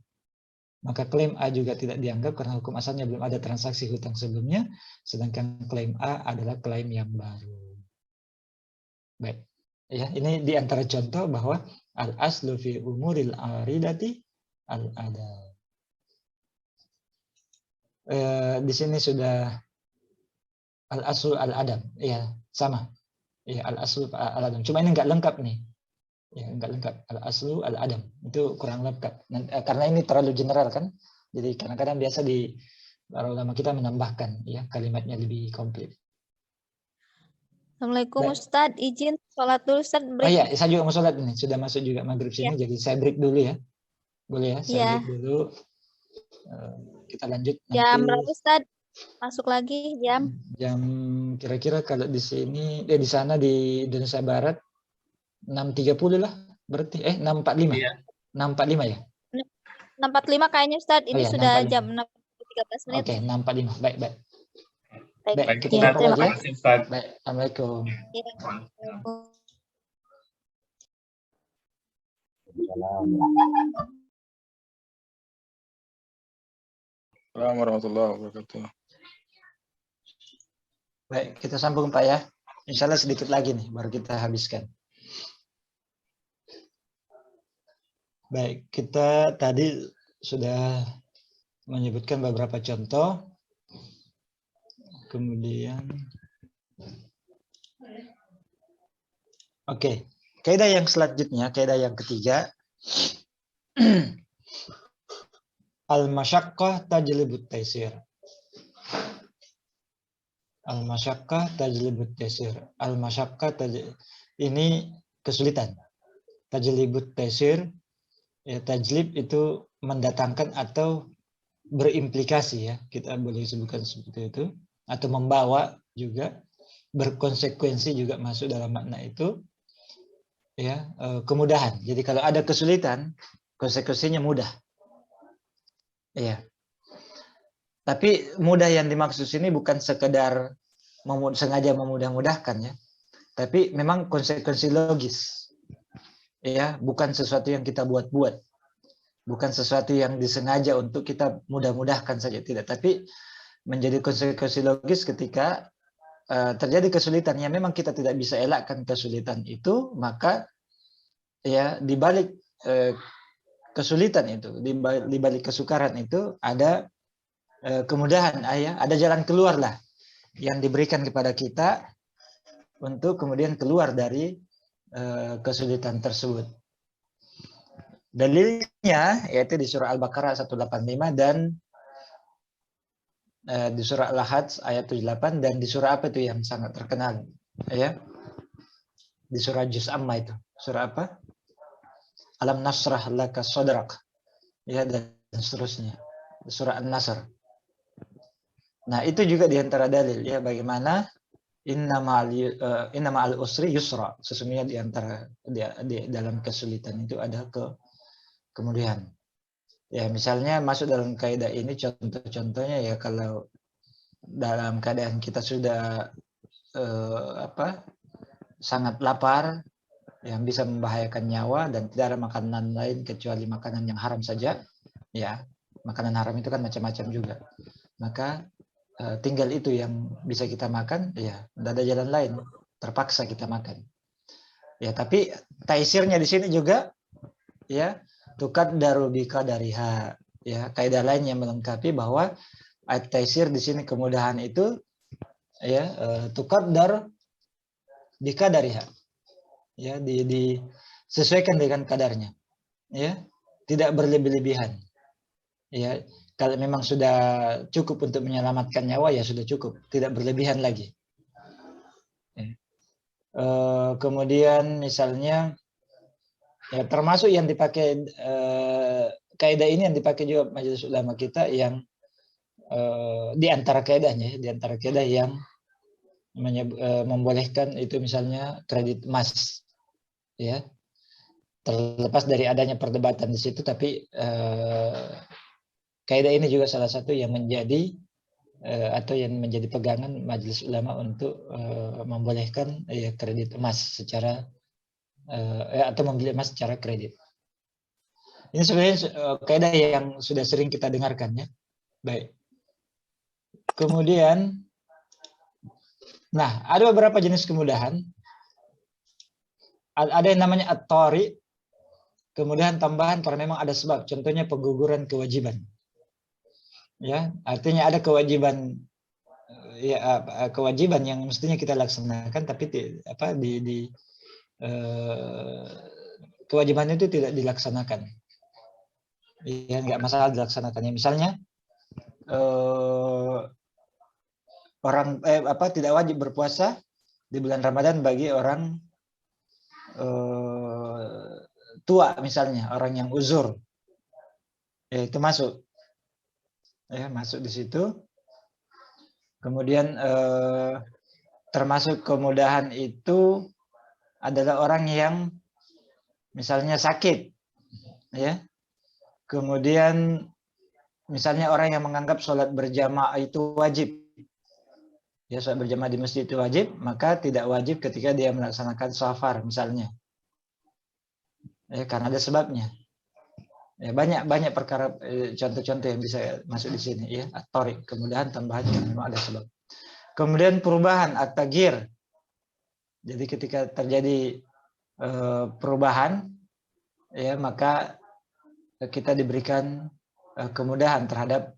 Maka klaim A juga tidak dianggap karena hukum asalnya belum ada transaksi hutang sebelumnya, sedangkan klaim A adalah klaim yang baru. Baik, ya, ini di antara contoh bahwa al-aslu fi umuril aridati al-ada. Di sini sudah al-aslu al-adam, ya, sama. Ya, al-aslu al-adam. Cuma ini nggak lengkap nih. Ya, enggak lengkap. Al-aslu al-adam itu kurang lengkap. Karena ini terlalu general kan. Jadi kadang-kadang biasa di para ulama kita menambahkan ya kalimatnya lebih komplit. Assalamualaikum Ustadz, izin sholat dulu Ustadz, break. Oh iya, saya juga mau sholat ini. Sudah masuk juga maghrib sini, jadi saya break dulu ya. Boleh ya, saya break dulu. Kita lanjut nanti. Jam berapa Ustadz? Masuk lagi jam? Jam kira-kira kalau di sini, di sana di Indonesia Barat 6.30 lah berarti 6.45. Iya. 6.45 ya? 6.45 kayaknya Ustadz. Ini sudah 6.45. jam 6.13 menit. Oke, 6.45. Baik. Baik, kita terima aja. kasih Ustaz. Baik, Assalamualaikum. Ya. Assalamualaikum warahmatullahi wabarakatuh. Baik, kita sambung Pak ya. Insya Allah sedikit lagi nih, baru kita habiskan. Baik, kita tadi sudah menyebutkan beberapa contoh. Kemudian, oke, kaidah yang selanjutnya, kaidah yang ketiga, al-masyaqqah tajlibut taysir. Al-masyaqqah tajlibut taysir. Al-masyaqqah ini kesulitan. Tajlibut taysir, ya, tajlib itu mendatangkan atau berimplikasi ya, kita boleh sebutkan seperti itu, atau membawa juga, berkonsekuensi juga masuk dalam makna itu, ya, kemudahan. Jadi kalau ada kesulitan, konsekuensinya mudah, ya. Tapi mudah yang dimaksud sini bukan sekedar sengaja memudah-mudahkan ya, tapi memang konsekuensi logis, ya, bukan sesuatu yang kita buat-buat, bukan sesuatu yang disengaja untuk kita mudah-mudahkan saja, tidak, tapi menjadi konsekuensi logis ketika terjadi kesulitan yang memang kita tidak bisa elakkan kesulitan itu, maka ya di balik kesulitan itu, di balik kesukaran itu ada kemudahan, ada jalan keluar lah yang diberikan kepada kita untuk kemudian keluar dari kesulitan tersebut. Dalilnya yaitu di surah Al-Baqarah 185 dan di surah Al-Hajj ayat 78 dan di surah apa itu yang sangat terkenal ya? Di surah Juz Amma itu. Surah apa? Alam nasrah laka sadrak. Ya, dan seterusnya. Surah An-Nasr. Nah, itu juga di antara dalil ya bagaimana inna ma'al usri yusra. Sesungguhnya di antara di dalam kesulitan itu ada kemudian. Ya, misalnya masuk dalam kaidah ini contoh-contohnya ya, kalau dalam keadaan kita sudah sangat lapar yang bisa membahayakan nyawa dan tidak ada makanan lain kecuali makanan yang haram saja, ya, makanan haram itu kan macam-macam juga. Maka tinggal itu yang bisa kita makan, ya, tidak ada jalan lain, terpaksa kita makan. Ya, tapi taisirnya di sini juga ya tuqaddaru biqadariha. Ya, kaidah lain yang melengkapi bahwa at-taisir di sini kemudahan itu ya tuqaddar biqadariha. Ya, disesuaikan dengan kadarnya. Ya, tidak berlebih-lebihan. Ya, kalau memang sudah cukup untuk menyelamatkan nyawa ya sudah cukup, tidak berlebihan lagi. Ya. Kemudian misalnya ya, termasuk yang dipakai kaidah ini yang dipakai juga majelis ulama kita yang di antara kaidahnya, di antara kaidah yang membolehkan itu misalnya kredit emas, ya, terlepas dari adanya perdebatan di situ, tapi kaidah ini juga salah satu yang menjadi atau yang menjadi pegangan majelis ulama untuk membolehkan ya, kredit emas secara atau membeli emas secara kredit. Ini sebenarnya kaidah yang sudah sering kita dengarkan ya. Baik. Kemudian, nah ada beberapa jenis kemudahan. Ada yang namanya at-tari, kemudahan tambahan karena memang ada sebab. Contohnya pengguguran kewajiban. Ya, artinya ada kewajiban ya, kewajiban yang mestinya kita laksanakan tapi kewajiban itu tidak dilaksanakan. Ya, nggak masalah dilaksanakannya. Misalnya orang tidak wajib berpuasa di bulan Ramadan bagi orang tua misalnya, orang yang uzur. Ya, itu masuk. Ya, masuk di situ. Kemudian termasuk kemudahan itu adalah orang yang misalnya sakit, ya. Kemudian misalnya orang yang menganggap sholat berjamaah itu wajib, ya, sholat berjamaah di masjid itu wajib, maka tidak wajib ketika dia melaksanakan safar misalnya, ya, karena ada sebabnya. Ya, banyak perkara contoh-contoh yang bisa masuk di sini ya, at-tariq, kemudahan tambahan yang memang ada sebab. Kemudian perubahan at-taghyir. Jadi ketika terjadi perubahan ya, maka kita diberikan kemudahan terhadap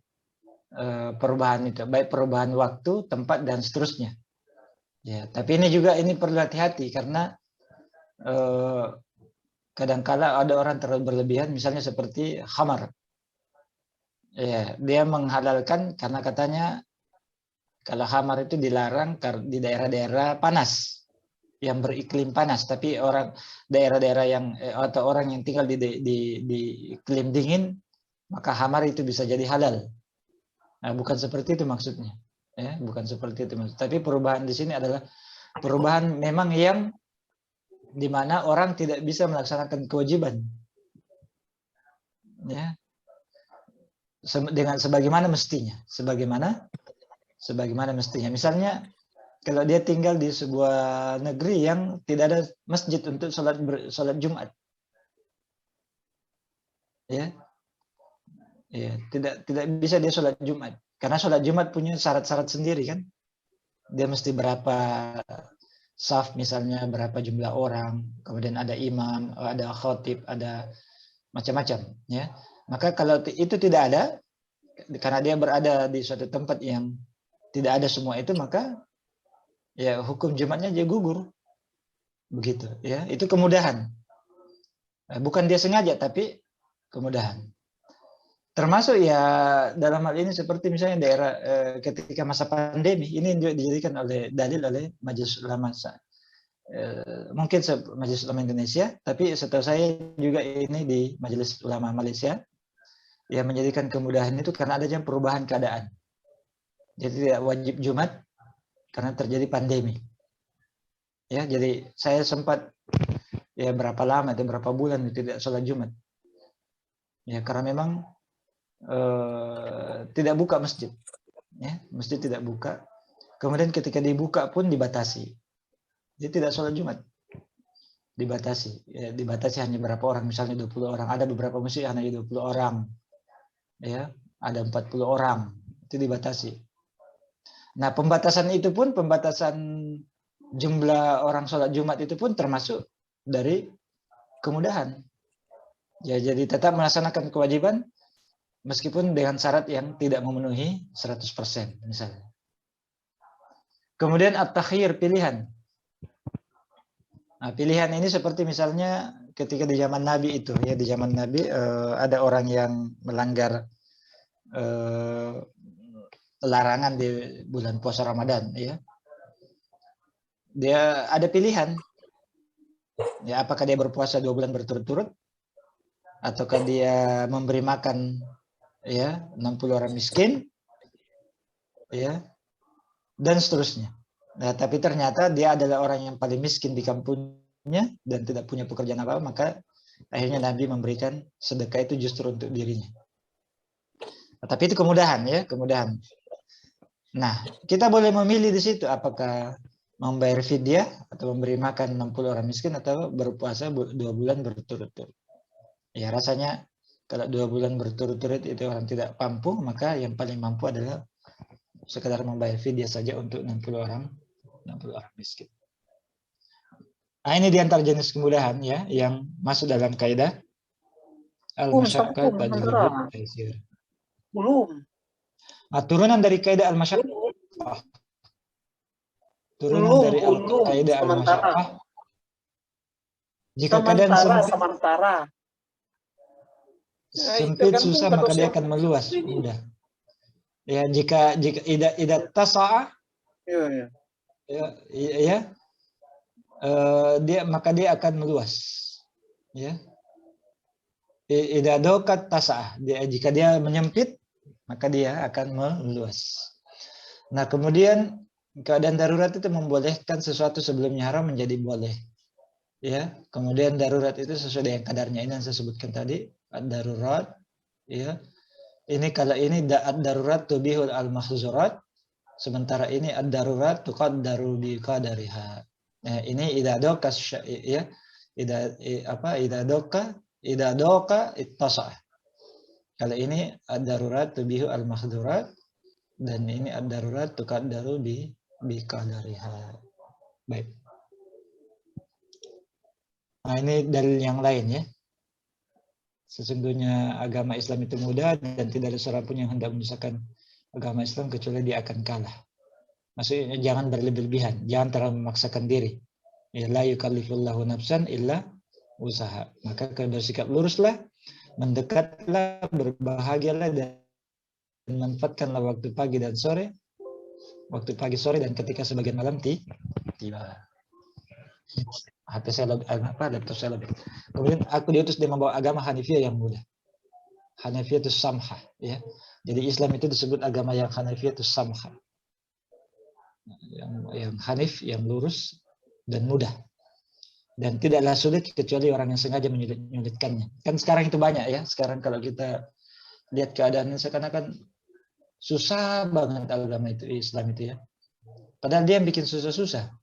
perubahan itu, baik perubahan waktu, tempat dan seterusnya. Ya, tapi ini perlu hati-hati karena kadang-kala ada orang terlalu berlebihan, misalnya seperti khamar. Ya, dia menghalalkan karena katanya kalau khamar itu dilarang di daerah-daerah panas, yang beriklim panas. Tapi daerah-daerah yang atau orang yang tinggal di iklim dingin, maka khamar itu bisa jadi halal. Nah, bukan seperti itu maksudnya. Ya, bukan seperti itu maksudnya. Tapi perubahan di sini adalah perubahan memang yang di mana orang tidak bisa melaksanakan kewajiban, ya, dengan sebagaimana mestinya, sebagaimana mestinya. Misalnya kalau dia tinggal di sebuah negeri yang tidak ada masjid untuk sholat Jumat, ya, tidak bisa dia sholat Jumat karena sholat Jumat punya syarat-syarat sendiri kan, dia mesti berapa saf misalnya, berapa jumlah orang, kemudian ada imam, ada khatib, ada macam-macam, ya. Maka kalau itu tidak ada, karena dia berada di suatu tempat yang tidak ada semua itu, maka ya hukum Jumatnya dia gugur, begitu, ya. Itu kemudahan, bukan dia sengaja tapi kemudahan. Termasuk ya dalam hal ini seperti misalnya daerah ketika masa pandemi ini juga dijadikan dalil oleh Majelis Ulama, mungkin Majelis Ulama Indonesia, tapi setahu saya juga ini di Majelis Ulama Malaysia yang menjadikan kemudahan itu karena adanya perubahan keadaan. Jadi tidak wajib Jumat karena terjadi pandemi. Ya, jadi saya sempat ya berapa lama atau berapa bulan tidak sholat Jumat. Ya, karena memang tidak buka masjid, ya, masjid tidak buka. Kemudian ketika dibuka pun dibatasi, jadi tidak sholat Jumat, dibatasi, ya, dibatasi hanya berapa orang, misalnya 20 orang. Ada beberapa masjid hanya 20 orang, ya, ada 40 orang, itu dibatasi. Nah, pembatasan itu pun, pembatasan jumlah orang sholat Jumat itu pun termasuk dari kemudahan. Ya, jadi tetap melaksanakan kewajiban meskipun dengan syarat yang tidak memenuhi 100% misalnya. Kemudian at-takhyir, pilihan. Nah, pilihan ini seperti misalnya ketika di zaman Nabi itu, ya di zaman Nabi ada orang yang melanggar larangan di bulan puasa Ramadan, ya. Dia ada pilihan. Ya, apakah dia berpuasa 2 bulan berturut-turut, ataukah dia memberi makan ya 60 orang miskin, ya, dan seterusnya. Nah, tapi ternyata dia adalah orang yang paling miskin di kampungnya dan tidak punya pekerjaan apa-apa, maka akhirnya Nabi memberikan sedekah itu justru untuk dirinya. Nah, tapi itu kemudahan, ya, kemudahan. Nah, kita boleh memilih di situ apakah membayar fidyah atau memberi makan 60 orang miskin atau berpuasa 2 bulan berturut-turut. Ya, rasanya kalau 2 bulan berturut-turut itu orang tidak mampu, maka yang paling mampu adalah sekedar membayar fidyah saja untuk 60 orang miskin. Nah, ini di antara jenis kemudahan, ya, yang masuk dalam kaidah al-masyaqqah tajlibut taysir. Belum. Nah, turunan dari kaidah al-masyaqqah. Turunan dari kaidah al-masyaqqah. Jika keadaan sempit susah, maka dia akan meluas mudah. Ya, jika idat tasa'a, maka dia akan meluas. Ya. Idza dokat tasa'ah, jika dia menyempit, maka dia akan meluas. Nah, kemudian keadaan darurat itu membolehkan sesuatu sebelumnya haram menjadi boleh. Ya, kemudian darurat itu sesuai dengan kadarnya. Ini yang saya sebutkan tadi, darurat, ya. Ini kalau ini darurat tubihul al-mahzurat, sementara ini ad-darurat tuqaddaru bi qadariha. Nah, ini idza doka, ya. Idza doka ittasa'. Kalau ini ad-darurat tubihu al-mahzurat, dan ini ad-darurat tuqaddaru bi qadariha. Baik. Nah, ini dalil yang lain, ya. Sesungguhnya agama Islam itu mudah dan tidak ada seorang pun yang hendak menyusahkan agama Islam kecuali dia akan kalah. Maksudnya jangan berlebih-lebihan, jangan terlalu memaksakan diri. Ya, la yukallifullahu nafsan illa usaha. Maka bersikap luruslah, mendekatlah, berbahagialah, dan manfaatkanlah waktu pagi dan sore, dan ketika sebagian malam tiba. HP saya laptop saya lebih. Kemudian aku diutus dia membawa agama Hanifiyah yang mudah. Hanifiyah itu samha, ya. Jadi Islam itu disebut agama yang Hanifiyah itu samha. Yang hanif, yang lurus dan mudah. Dan tidaklah sulit kecuali orang yang sengaja menyulitkannya. Kan sekarang itu banyak, ya. Sekarang kalau kita lihat keadaannya seakan-akan susah banget agama itu, Islam itu, ya. Padahal dia yang bikin susah-susah.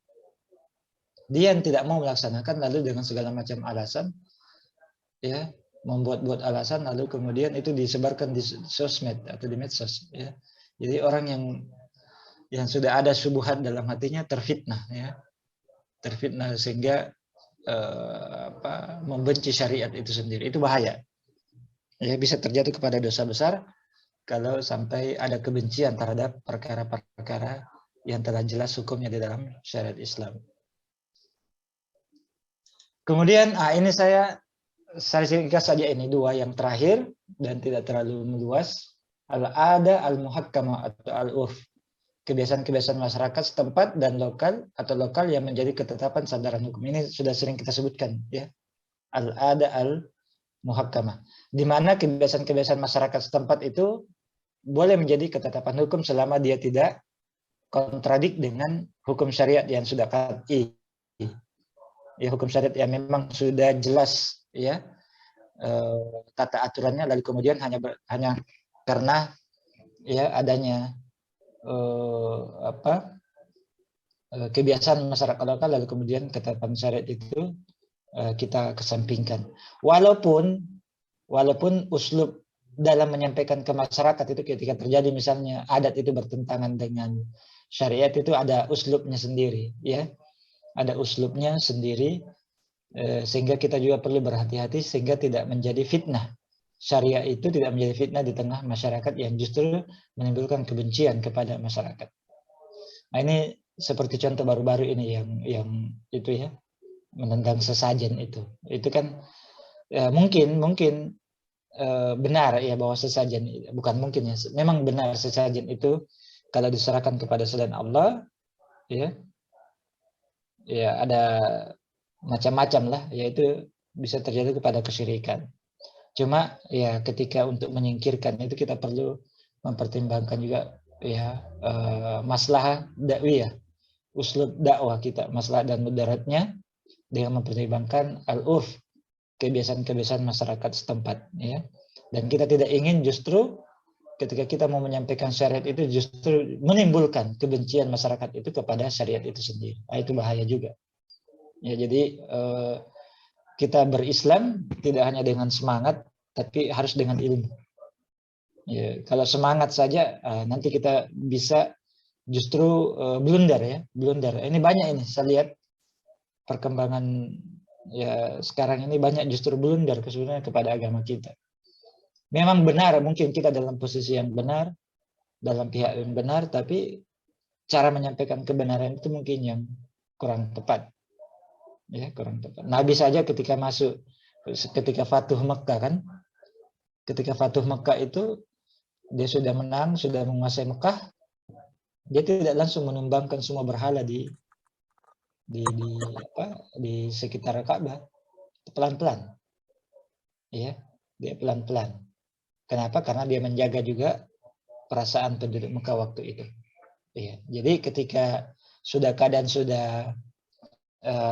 Dia yang tidak mau melaksanakan, lalu dengan segala macam alasan, ya, membuat-buat alasan, lalu kemudian itu disebarkan di sosmed atau di medsos, ya. Jadi orang yang sudah ada syubhat dalam hatinya terfitnah, ya, terfitnah sehingga membenci syariat itu sendiri. Itu bahaya, ya, bisa terjatuh kepada dosa besar kalau sampai ada kebencian terhadap perkara-perkara yang telah jelas hukumnya di dalam syariat Islam. Kemudian ini saya singkat saja, ini dua yang terakhir dan tidak terlalu meluas. Al-ada al-muhakkamah atau al-urf, kebiasaan-kebiasaan masyarakat setempat dan lokal atau lokal yang menjadi ketetapan sandaran hukum. Ini sudah sering kita sebutkan, ya. Al-ada al-muhakkamah, di mana kebiasaan-kebiasaan masyarakat setempat itu boleh menjadi ketetapan hukum selama dia tidak kontradik dengan hukum syariat yang sudah qat'i. Ya, hukum syariat yang memang sudah jelas, ya, tata aturannya, lalu kemudian hanya karena, ya, adanya kebiasaan masyarakat lokal, lalu kemudian ketetapan syariat itu kita kesampingkan. Walaupun uslub dalam menyampaikan ke masyarakat itu ketika terjadi misalnya adat itu bertentangan dengan syariat, itu ada uslubnya sendiri, ya. Ada uslubnya sendiri, Sehingga kita juga perlu berhati-hati sehingga tidak menjadi fitnah. Syariat itu tidak menjadi fitnah di tengah masyarakat yang justru menimbulkan kebencian kepada masyarakat. Nah, ini seperti contoh baru-baru ini yang itu ya, menentang sesajen itu. Itu kan mungkin benar ya bahwa sesajen, bukan mungkin ya, memang benar sesajen itu kalau diserahkan kepada selain Allah ya ada macam-macam lah, yaitu bisa terjadi kepada kesyirikan. Cuma ya ketika untuk menyingkirkan itu kita perlu mempertimbangkan juga ya maslahat dakwah, uslub dakwah kita, maslahat dan mudaratnya dengan mempertimbangkan al-urf, kebiasaan-kebiasaan masyarakat setempat ya. Dan kita tidak ingin justru ketika kita mau menyampaikan syariat itu justru menimbulkan kebencian masyarakat itu kepada syariat itu sendiri. Nah, itu bahaya juga. Ya, jadi kita berislam tidak hanya dengan semangat, tapi harus dengan ilmu. Ya, kalau semangat saja, nanti kita bisa justru blunder ya, blunder. Ini banyak ini, saya lihat perkembangan ya sekarang ini banyak justru blunder sebenarnya kepada agama kita. Memang benar, mungkin kita dalam posisi yang benar, dalam pihak yang benar, tapi cara menyampaikan kebenaran itu mungkin yang kurang tepat. Ya, kurang tepat. Nabi saja ketika Fatuh Mekah kan, ketika Fatuh Mekah itu dia sudah menang, sudah menguasai Mekah, dia tidak langsung menumbangkan semua berhala di sekitar Ka'bah, pelan-pelan. Ya, dia pelan-pelan. Kenapa? Karena dia menjaga juga perasaan penduduk Mekah waktu itu. Ya, jadi ketika keadaan sudah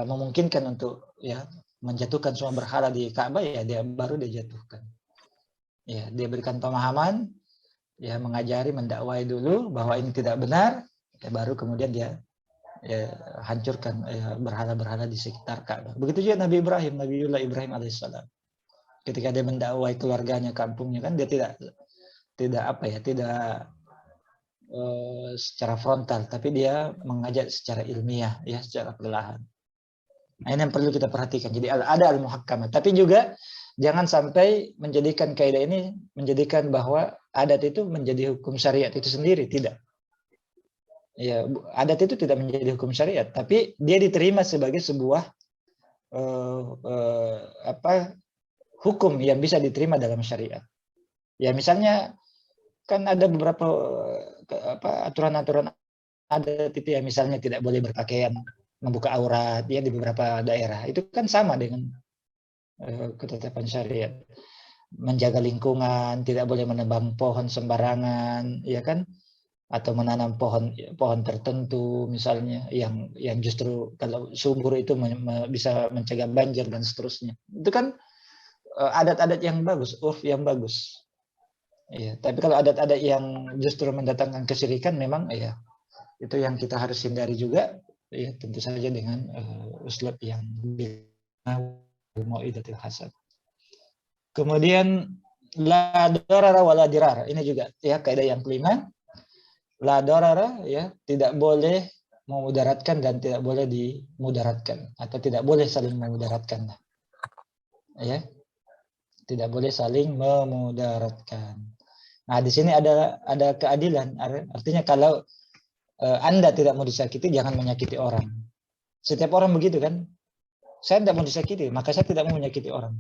memungkinkan untuk ya menjatuhkan semua berhala di Ka'bah, ya baru dia jatuhkan. Ya, dia berikan pemahaman, ya mengajari, mendakwai dulu bahwa ini tidak benar, ya baru kemudian dia hancurkan berhala-berhala di sekitar Ka'bah. Begitu juga Nabiullah Ibrahim alaihissalam. Ketika dia mendakwai keluarganya, kampungnya kan dia tidak secara frontal, tapi dia mengajak secara ilmiah, ya secara perlahan. Nah, ini yang perlu kita perhatikan. Jadi ada al-muhakkamah, tapi juga jangan sampai menjadikan kaidah ini menjadikan bahwa adat itu menjadi hukum syariat itu sendiri, tidak. Ya, adat itu tidak menjadi hukum syariat, tapi dia diterima sebagai sebuah hukum yang bisa diterima dalam syariat. Ya, misalnya kan ada beberapa aturan-aturan adat itu ya, misalnya tidak boleh berpakaian membuka aurat ya di beberapa daerah. Itu kan sama dengan ketetapan syariat. Menjaga lingkungan, tidak boleh menebang pohon sembarangan, ya kan? Atau menanam pohon tertentu misalnya yang justru kalau subur itu bisa mencegah banjir dan seterusnya. Itu kan adat-adat yang bagus, urf yang bagus. Ya, tapi kalau adat-adat yang justru mendatangkan kesyirikan memang ya itu yang kita harus hindari juga, ya tentu saja dengan uslub yang mau'idatil hasan. Kemudian la darara wala dirar. Ini juga ya kaidah yang kelima. La darara ya tidak boleh memudaratkan dan tidak boleh dimudaratkan atau tidak boleh saling memudaratkan. Ya. Tidak boleh saling memudaratkan. Nah, di sini ada keadilan. Artinya kalau Anda tidak mau disakiti, jangan menyakiti orang. Setiap orang begitu kan? Saya tidak mau disakiti, maka saya tidak mau menyakiti orang.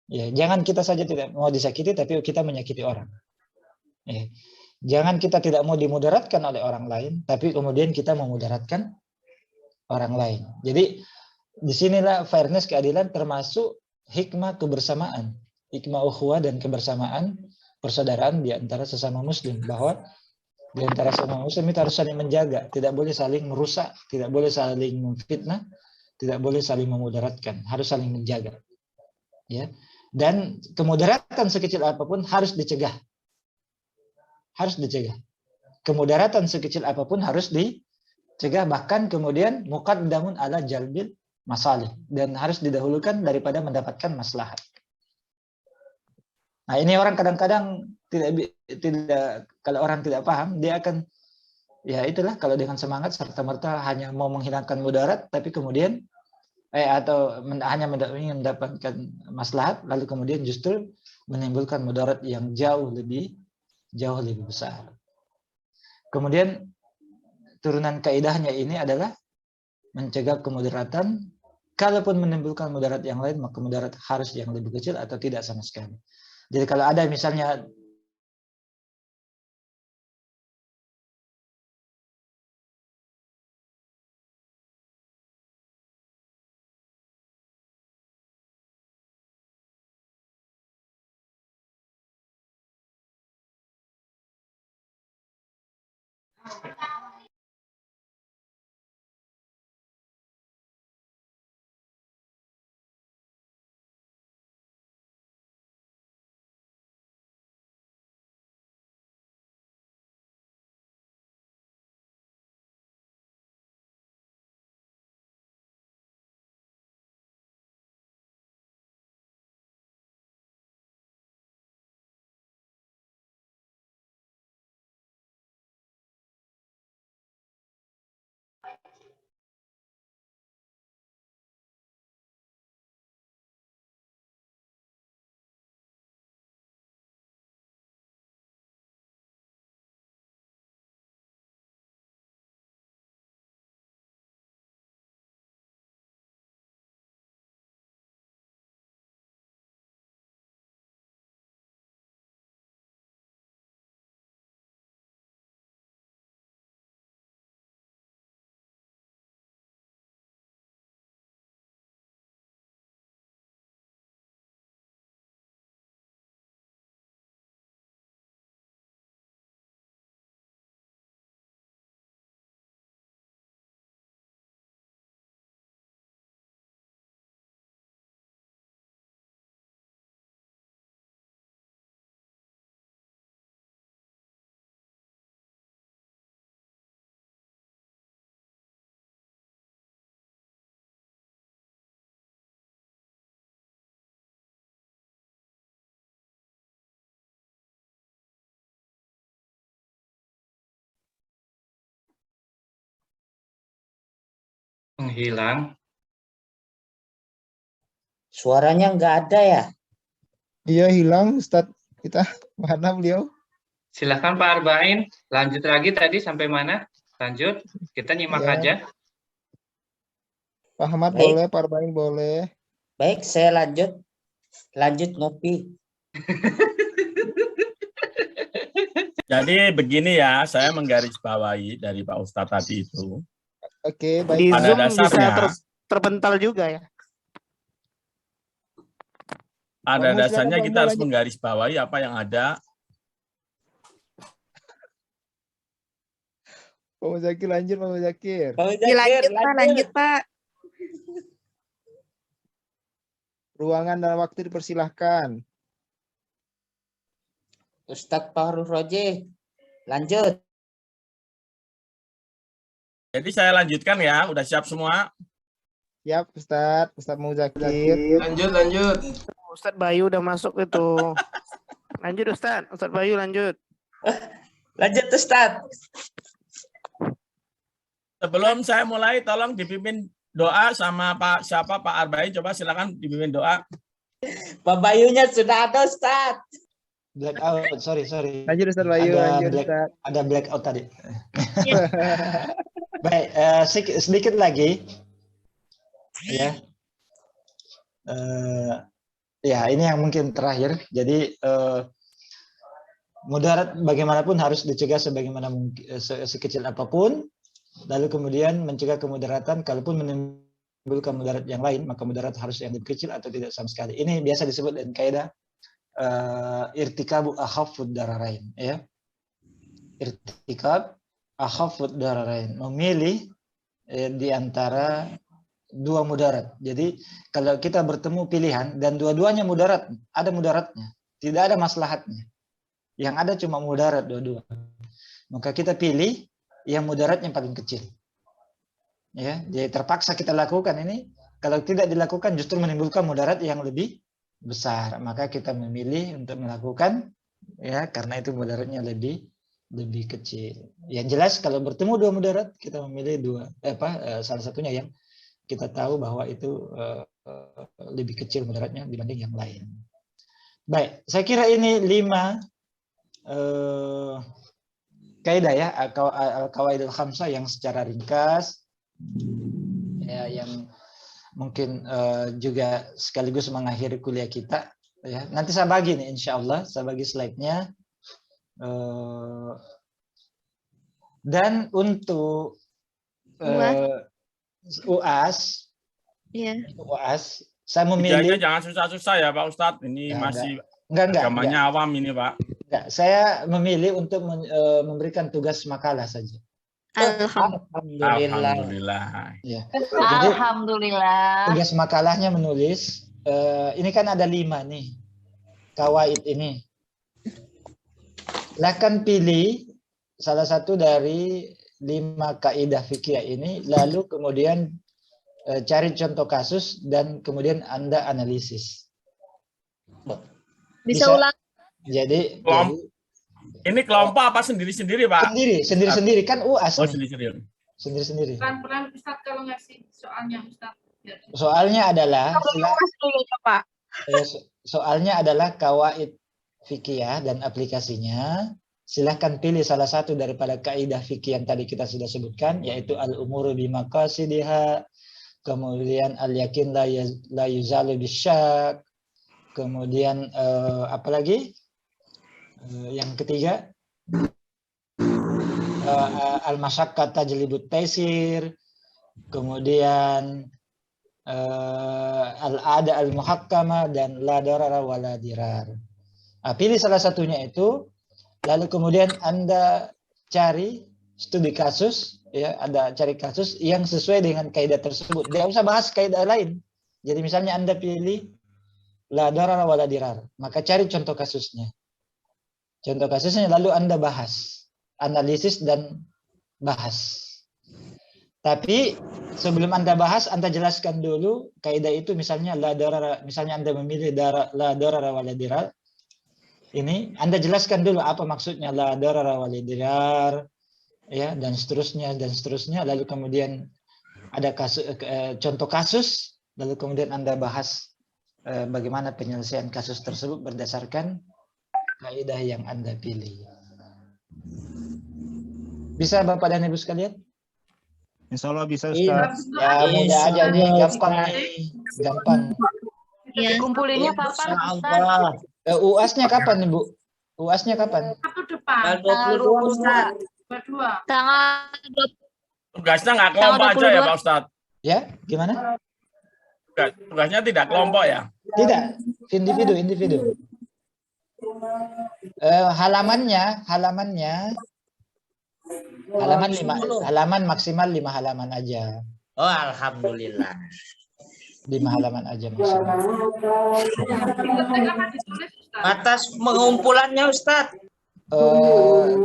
Ya, jangan kita saja tidak mau disakiti, tapi kita menyakiti orang. Ya. Jangan kita tidak mau dimudaratkan oleh orang lain, tapi kemudian kita memudaratkan orang lain. Jadi disinilah fairness, keadilan, termasuk hikmah kebersamaan, hikmah ukhuwah dan kebersamaan persaudaraan di antara sesama muslim, bahwa di antara sesama muslim itu harus saling menjaga, tidak boleh saling merusak, tidak boleh saling memfitnah, tidak boleh saling memudaratkan, harus saling menjaga. Ya. Dan kemudaratan sekecil apapun harus dicegah. Harus dicegah. Kemudaratan sekecil apapun harus dicegah, bahkan kemudian muqaddamun ala jalbil masalih, dan harus didahulukan daripada mendapatkan maslahat. Nah, ini orang kadang-kadang tidak kalau orang tidak paham, dia akan ya itulah, kalau dengan semangat serta-merta hanya mau menghilangkan mudarat, tapi kemudian atau hanya ingin mendapatkan maslahat, lalu kemudian justru menimbulkan mudarat yang jauh lebih besar. Kemudian turunan kaidahnya ini adalah mencegah kemudaratan. Kalaupun menimbulkan mudarat yang lain, maka mudarat harus yang lebih kecil atau tidak sama sekali. Jadi kalau ada misalnya Menghilang. Suaranya nggak ada ya? Dia hilang, Ustadz. Kita mana beliau? Silakan Pak Arba'in, lanjut lagi tadi sampai mana? Lanjut, kita nyimak Ya. aja. Pak Ahmad Baik. boleh, Pak Arba'in boleh. Baik, saya lanjut. Lanjut ngopi. Jadi begini ya, saya menggarisbawahi dari Pak Ustadz tadi itu. Oke, baik. Di Pada Zoom dasarnya, bisa terpental juga ya. pada Kamu dasarnya silakan, kita Pak, harus lanjut. menggarisbawahi apa yang ada. Pak Muzakir lanjut, Pak Muzakir. Lanjut Pak, lanjut Pak. Ruangan dan waktu dipersilahkan. Ustadz Fahru Roji, lanjut. Jadi saya lanjutkan ya, udah siap semua? Siap, Ustadz. Ustadz Muzakir. Lanjut. Ustadz Bayu udah masuk itu. Lanjut Ustadz. Ustadz Bayu lanjut. Lanjut Ustadz. Sebelum saya mulai, tolong dipimpin doa sama Pak Arba'in. Coba silakan dipimpin doa. Pak Bayunya sudah ada Ustadz. blackout, sorry. Lanjut, Ustadz Bayu. Lanjut, Ustadz. Ada blackout tadi. Baik, sedikit lagi. Ya. Ya, ini yang mungkin terakhir. Jadi mudarat bagaimanapun harus dicegah sebagaimana mungkin, sekecil apapun. Lalu kemudian mencegah kemudaratan, kalaupun menimbulkan mudarat yang lain, maka mudarat harus yang lebih kecil atau tidak sama sekali. Ini biasa disebut dengan kaidah irtikabu akhafud dararain, ya. Irtikab akhafud dararain, memilih di antara dua mudarat. Jadi kalau kita bertemu pilihan dan dua-duanya mudarat, ada mudaratnya, tidak ada maslahatnya. Yang ada cuma mudarat dua-dua. Maka kita pilih yang mudaratnya paling kecil. Ya, jadi terpaksa kita lakukan ini. Kalau tidak dilakukan justru menimbulkan mudarat yang lebih besar. Maka kita memilih untuk melakukan, ya, karena itu mudaratnya lebih kecil. Yang jelas kalau bertemu dua mudarat, kita memilih salah satunya yang kita tahu bahwa itu lebih kecil mudaratnya dibanding yang lain. Baik, saya kira ini 5 kaidah ya, al-qawaidul khamsah yang secara ringkas ya, yang mungkin juga sekaligus mengakhiri kuliah kita ya. Nanti saya bagi nih, insya Allah saya bagi slide-nya. Dan untuk UAS, UAS, saya memilih. Jangan susah-susah ya Pak Ustadz. Ini masih agamanya awam ini Pak. Enggak, saya memilih untuk memberikan tugas makalah saja. Alhamdulillah. Ya. Alhamdulillah. Tugas makalahnya menulis. Ini kan ada 5 nih kawaid ini. Silakan pilih salah satu dari 5 kaidah fikih ini, lalu kemudian cari contoh kasus dan kemudian Anda analisis. Bisa ulang. Jadi ini kelompok apa sendiri-sendiri Pak? Sendiri-sendiri kan UAS. Oh, sendiri-sendiri. Sendiri-sendiri. Pelan-pelan Ustaz kalau ngasih soalnya Ustaz. Soalnya adalah soalnya adalah kawaid fikih dan aplikasinya. Silahkan pilih salah satu daripada kaidah fikih yang tadi kita sudah sebutkan, yaitu al-umuru bimaqasidiha, kemudian al-yakin la yuzalu bisyak, kemudian apa lagi? Yang ketiga, al-masyaqqat tajlibut taisir, kemudian al-ada al-muhakkama, dan la darara wa la dirar. Pilih salah satunya itu, lalu kemudian Anda cari studi kasus, ya, ada cari kasus yang sesuai dengan kaidah tersebut. Tidak usah bahas kaidah lain. Jadi misalnya Anda pilih la darara wa la dirar, maka cari contoh kasusnya. Contoh kasusnya lalu Anda bahas, analisis dan bahas. Tapi sebelum Anda bahas, Anda jelaskan dulu kaidah itu, misalnya la darara, misalnya Anda memilih la darara wa la dirar. Ini Anda jelaskan dulu apa maksudnya la darara wa la dirar, ya, dan seterusnya, lalu kemudian ada kasus, contoh kasus, lalu kemudian Anda bahas bagaimana penyelesaian kasus tersebut berdasarkan kaidah yang Anda pilih. Bisa Bapak dan Ibu sekalian? Insya Allah bisa Ustaz. Ya, mudah aja nih, gampang. Kumpulinnya kapan Ustaz? UAS-nya kapan Ibu? UAS-nya kapan? Tanggal 22. Tanggal 20. Tugasnya nggak kelompok aja ya Pak Ustadz? Ya, gimana? Tugasnya tidak kelompok ya? Tidak, individu. Halaman maksimal 5 halaman aja. Oh, alhamdulillah. 5 halaman aja maksimal. Atas pengumpulannya Ustaz.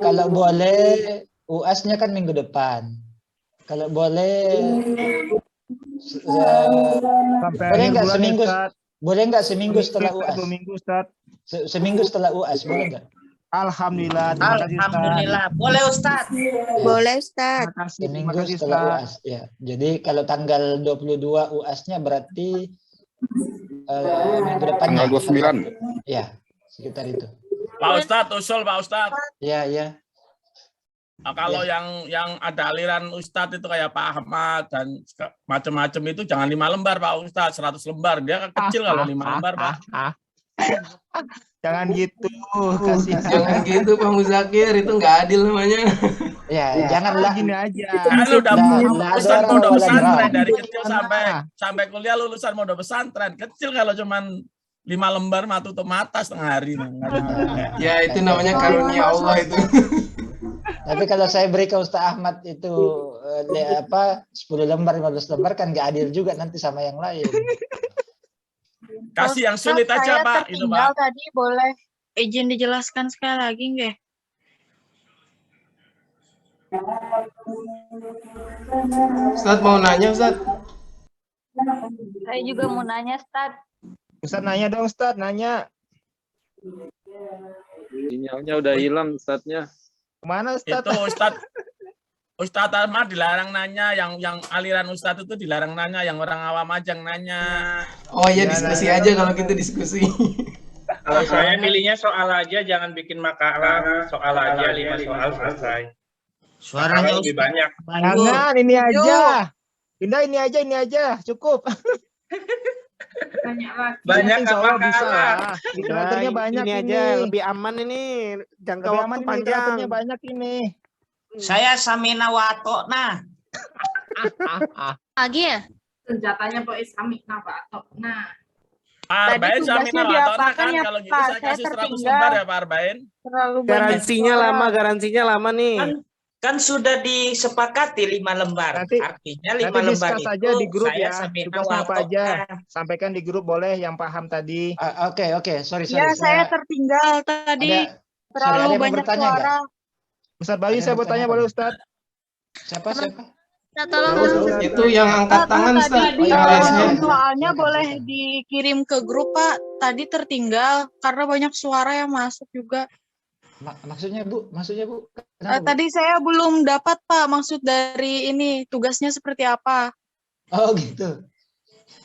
Kalau boleh UAS-nya kan minggu depan. Kalau boleh boleh nggak seminggu? Boleh nggak seminggu setelah UAS? Seminggu setelah UAS boleh nggak? Alhamdulillah. Alhamdulillah. Boleh Ustaz. Boleh Ustaz. Seminggu setelah UAS. Ya. Jadi kalau tanggal 22 UAS-nya berarti minggu depannya. Tanggal 29. Ya, sekitar itu. Pak Ustadz, usul Pak Ustadz. Iya. Kalau yang ada aliran Ustadz itu kayak Pak Ahmad dan macam-macam itu jangan 5 lembar Pak Ustadz, 100 lembar. Dia kecil kalau 5 lembar Pak. Jangan gitu, Jangan gitu Pak Muzakir, itu nggak adil namanya. Ya, janganlah gini aja. Kan lu udah lulusan pondok pesantren dari kecil sampai kuliah, lulusan pondok pesantren. Kecil kalau cuman 5 lembar mah tutup mata setengah hari. Ya itu namanya karunia Allah itu. Tapi kalau saya beri ke Ustaz Ahmad itu 10 lembar, 15 lembar kan nggak adil juga nanti sama yang lain. Kasih yang sulit aja Pak. Itu Pak. Tadi boleh izin dijelaskan sekali lagi nggak? Ustaz mau nanya Ustaz. Saya juga mau nanya Ustaz. Ustaz nanya dong Ustaz, nanya. Sinyalnya udah hilang Ustaznya. Kemana Ustaz? Itu Ustaz Ustadz Ahmad dilarang nanya, yang aliran Ustadz itu dilarang nanya, yang orang awam aja yang nanya. Oh iya, diskusi aja kalau gitu, diskusi. Kalau saya milihnya soal aja, jangan bikin makalah, soal aja 5 soal selesai. Suaranya lebih banyak. Jangan, ini aja. Pindah ini aja, cukup. Banyak Insya Allah apa bisa. kalah. Literaturnya banyak ini aja, lebih aman ini. Jangka Lebih waktu aman ini, panjang. literaturnya banyak ini. Saya Samina Wato nah. Lagi ya? Senjatanya Pak Isami Nabato. Nah, Pak Arbain Samina Watona kan, ya, kalau gitu Pak? saya kasih Saya 100 lembar ya Pak Arbain. terlalu Garansinya lama nih. Kan sudah disepakati 5 lembar. Artinya 5 Nanti lembar discuss itu aja di grup saya ya. Samina Tugasnya apa Wato aja? nah. Sampaikan di grup boleh yang paham tadi. Oke, sorry. Ya, saya tertinggal tadi. Terlalu banyak suara. Ustadz Bayu, saya mau tanya boleh Ustadz? Siapa? Nah, tolong. Itu yang angkat tangan, Ustaz. Tadi Yang lainnya. soalnya boleh dikirim ke grup, Pak. Tadi tertinggal karena banyak suara yang masuk juga. Maksudnya Bu? Tadi saya belum dapat, Pak, maksud dari ini tugasnya seperti apa. Oh gitu.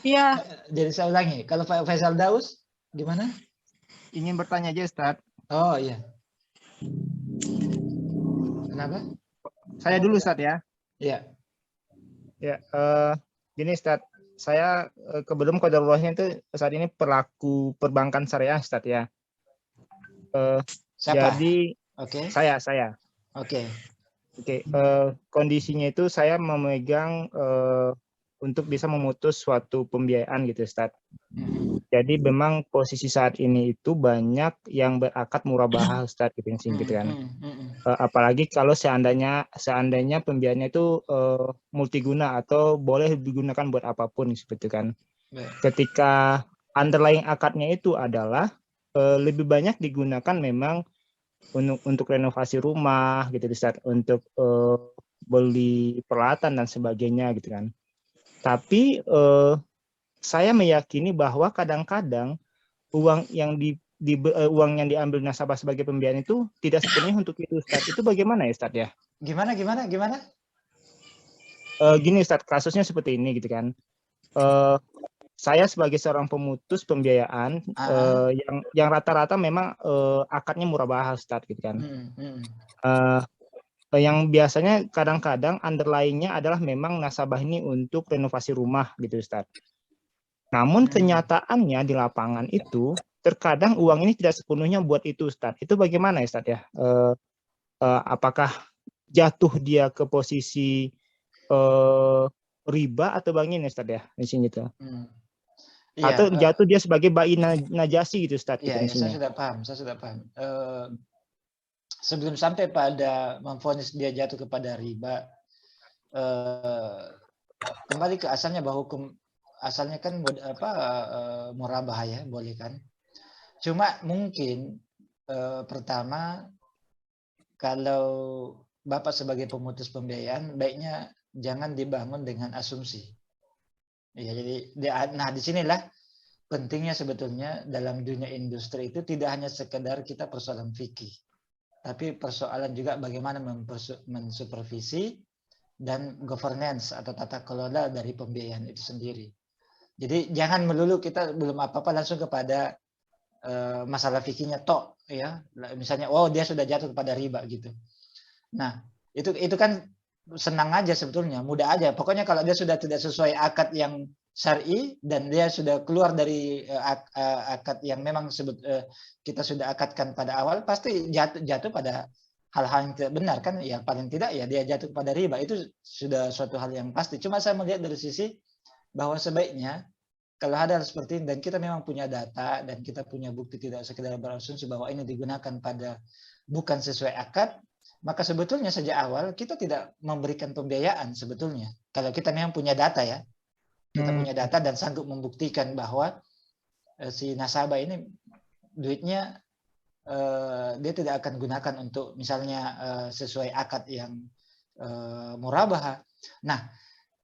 Iya. Jadi saya ulangi, kalau Pak Faisal Daus gimana? Ingin bertanya aja Ustadz. Oh iya. Kenapa? Saya dulu Ustadz ya. Iya. Ya, gini Ustadz, saya kebetulan qadarullah itu saat ini pelaku perbankan syariah Ustadz ya. Siapa? Jadi saya. Oke. Kondisinya itu saya memegang untuk bisa memutus suatu pembiayaan gitu Ustadz. Jadi memang posisi saat ini itu banyak yang berakad murabahah Ustadz gitu kan. Apalagi kalau seandainya pembiayaannya itu multiguna atau boleh digunakan buat apapun seperti itu kan. Ketika underlying akadnya itu adalah lebih banyak digunakan memang untuk renovasi rumah gitu Ustadz, untuk beli peralatan dan sebagainya gitu kan. Tapi saya meyakini bahwa kadang-kadang uang yang diambil nasabah sebagai pembiayaan itu tidak sepenuhnya untuk itu Ustaz. Itu bagaimana ya Ustaz ya? Gimana? Gini Ustaz, kasusnya seperti ini gitu kan. Saya sebagai seorang pemutus pembiayaan yang rata-rata memang akadnya murabahah Ustaz gitu kan. Yang biasanya kadang-kadang underlying-nya adalah memang nasabah ini untuk renovasi rumah gitu Ustaz. Namun kenyataannya di lapangan itu terkadang uang ini tidak sepenuhnya buat itu Ustaz. Itu bagaimana ya Ustaz ya? Apakah jatuh dia ke posisi riba atau bagaimana Ustaz ya? Di sini tuh. Atau jatuh dia sebagai bayi najasi gitu Ustaz. Iya, saya sudah paham. Sebelum sampai pada memvonis dia jatuh kepada riba, kembali ke asalnya bahwa hukum asalnya kan murabahah ya, boleh kan? Cuma mungkin pertama kalau Bapak sebagai pemutus pembiayaan baiknya jangan dibangun dengan asumsi. Ya, jadi disinilah pentingnya sebetulnya dalam dunia industri itu tidak hanya sekedar kita persoalan fikih, tapi persoalan juga bagaimana mensupervisi dan governance atau tata kelola dari pembiayaan itu sendiri. Jadi jangan melulu kita belum apa-apa langsung kepada masalah fikihnya tok ya. Misalnya dia sudah jatuh kepada riba gitu. Nah, itu kan senang aja sebetulnya, mudah aja. Pokoknya kalau dia sudah tidak sesuai akad yang syar'i dan dia sudah keluar dari akad yang memang kita sudah akadkan pada awal, pasti jatuh pada hal-hal yang tidak benar kan, ya paling tidak ya dia jatuh pada riba, itu sudah suatu hal yang pasti. Cuma saya melihat dari sisi bahwa sebaiknya kalau ada hal seperti ini dan kita memang punya data dan kita punya bukti tidak sekedar berasumsi bahwa ini digunakan pada bukan sesuai akad, maka sebetulnya sejak awal kita tidak memberikan pembiayaan sebetulnya. Kalau kita memang punya data ya, kita punya data dan sanggup membuktikan bahwa si nasabah ini duitnya dia tidak akan gunakan untuk misalnya sesuai akad yang murabahah. Nah,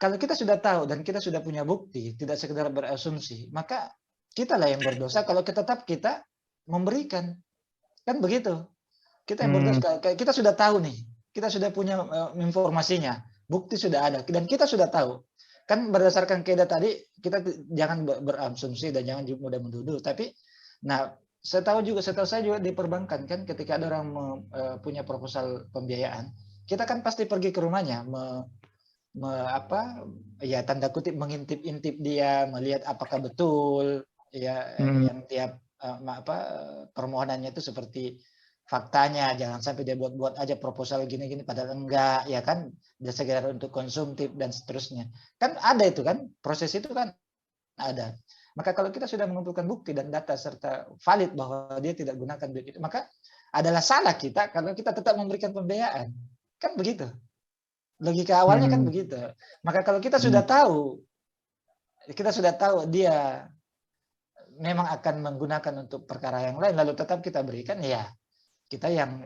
kalau kita sudah tahu dan kita sudah punya bukti, tidak sekedar berasumsi, maka kitalah yang berdosa kalau tetap kita memberikan. Kan begitu. Kita yang berdosa, kita sudah tahu nih, kita sudah punya informasinya, bukti sudah ada, dan kita sudah tahu. Kan berdasarkan kaidah tadi, kita jangan berasumsi dan jangan mudah menuduh. Tapi, nah, setahu saya juga di perbankan kan, ketika ada orang punya proposal pembiayaan, kita kan pasti pergi ke rumahnya, ya tanda kutip mengintip-intip dia, melihat apakah betul ya yang tiap permohonannya itu seperti faktanya, jangan sampai dia buat-buat aja proposal gini-gini padahal enggak, ya kan, dia sekedar untuk konsumtif dan seterusnya. Kan ada itu kan, proses itu kan ada. Maka kalau kita sudah mengumpulkan bukti dan data serta valid bahwa dia tidak gunakan duit itu, maka adalah salah kita kalau kita tetap memberikan pembiayaan. Kan begitu. Logika awalnya kan begitu. Maka kalau kita sudah tahu dia memang akan menggunakan untuk perkara yang lain, lalu tetap kita berikan, ya kita yang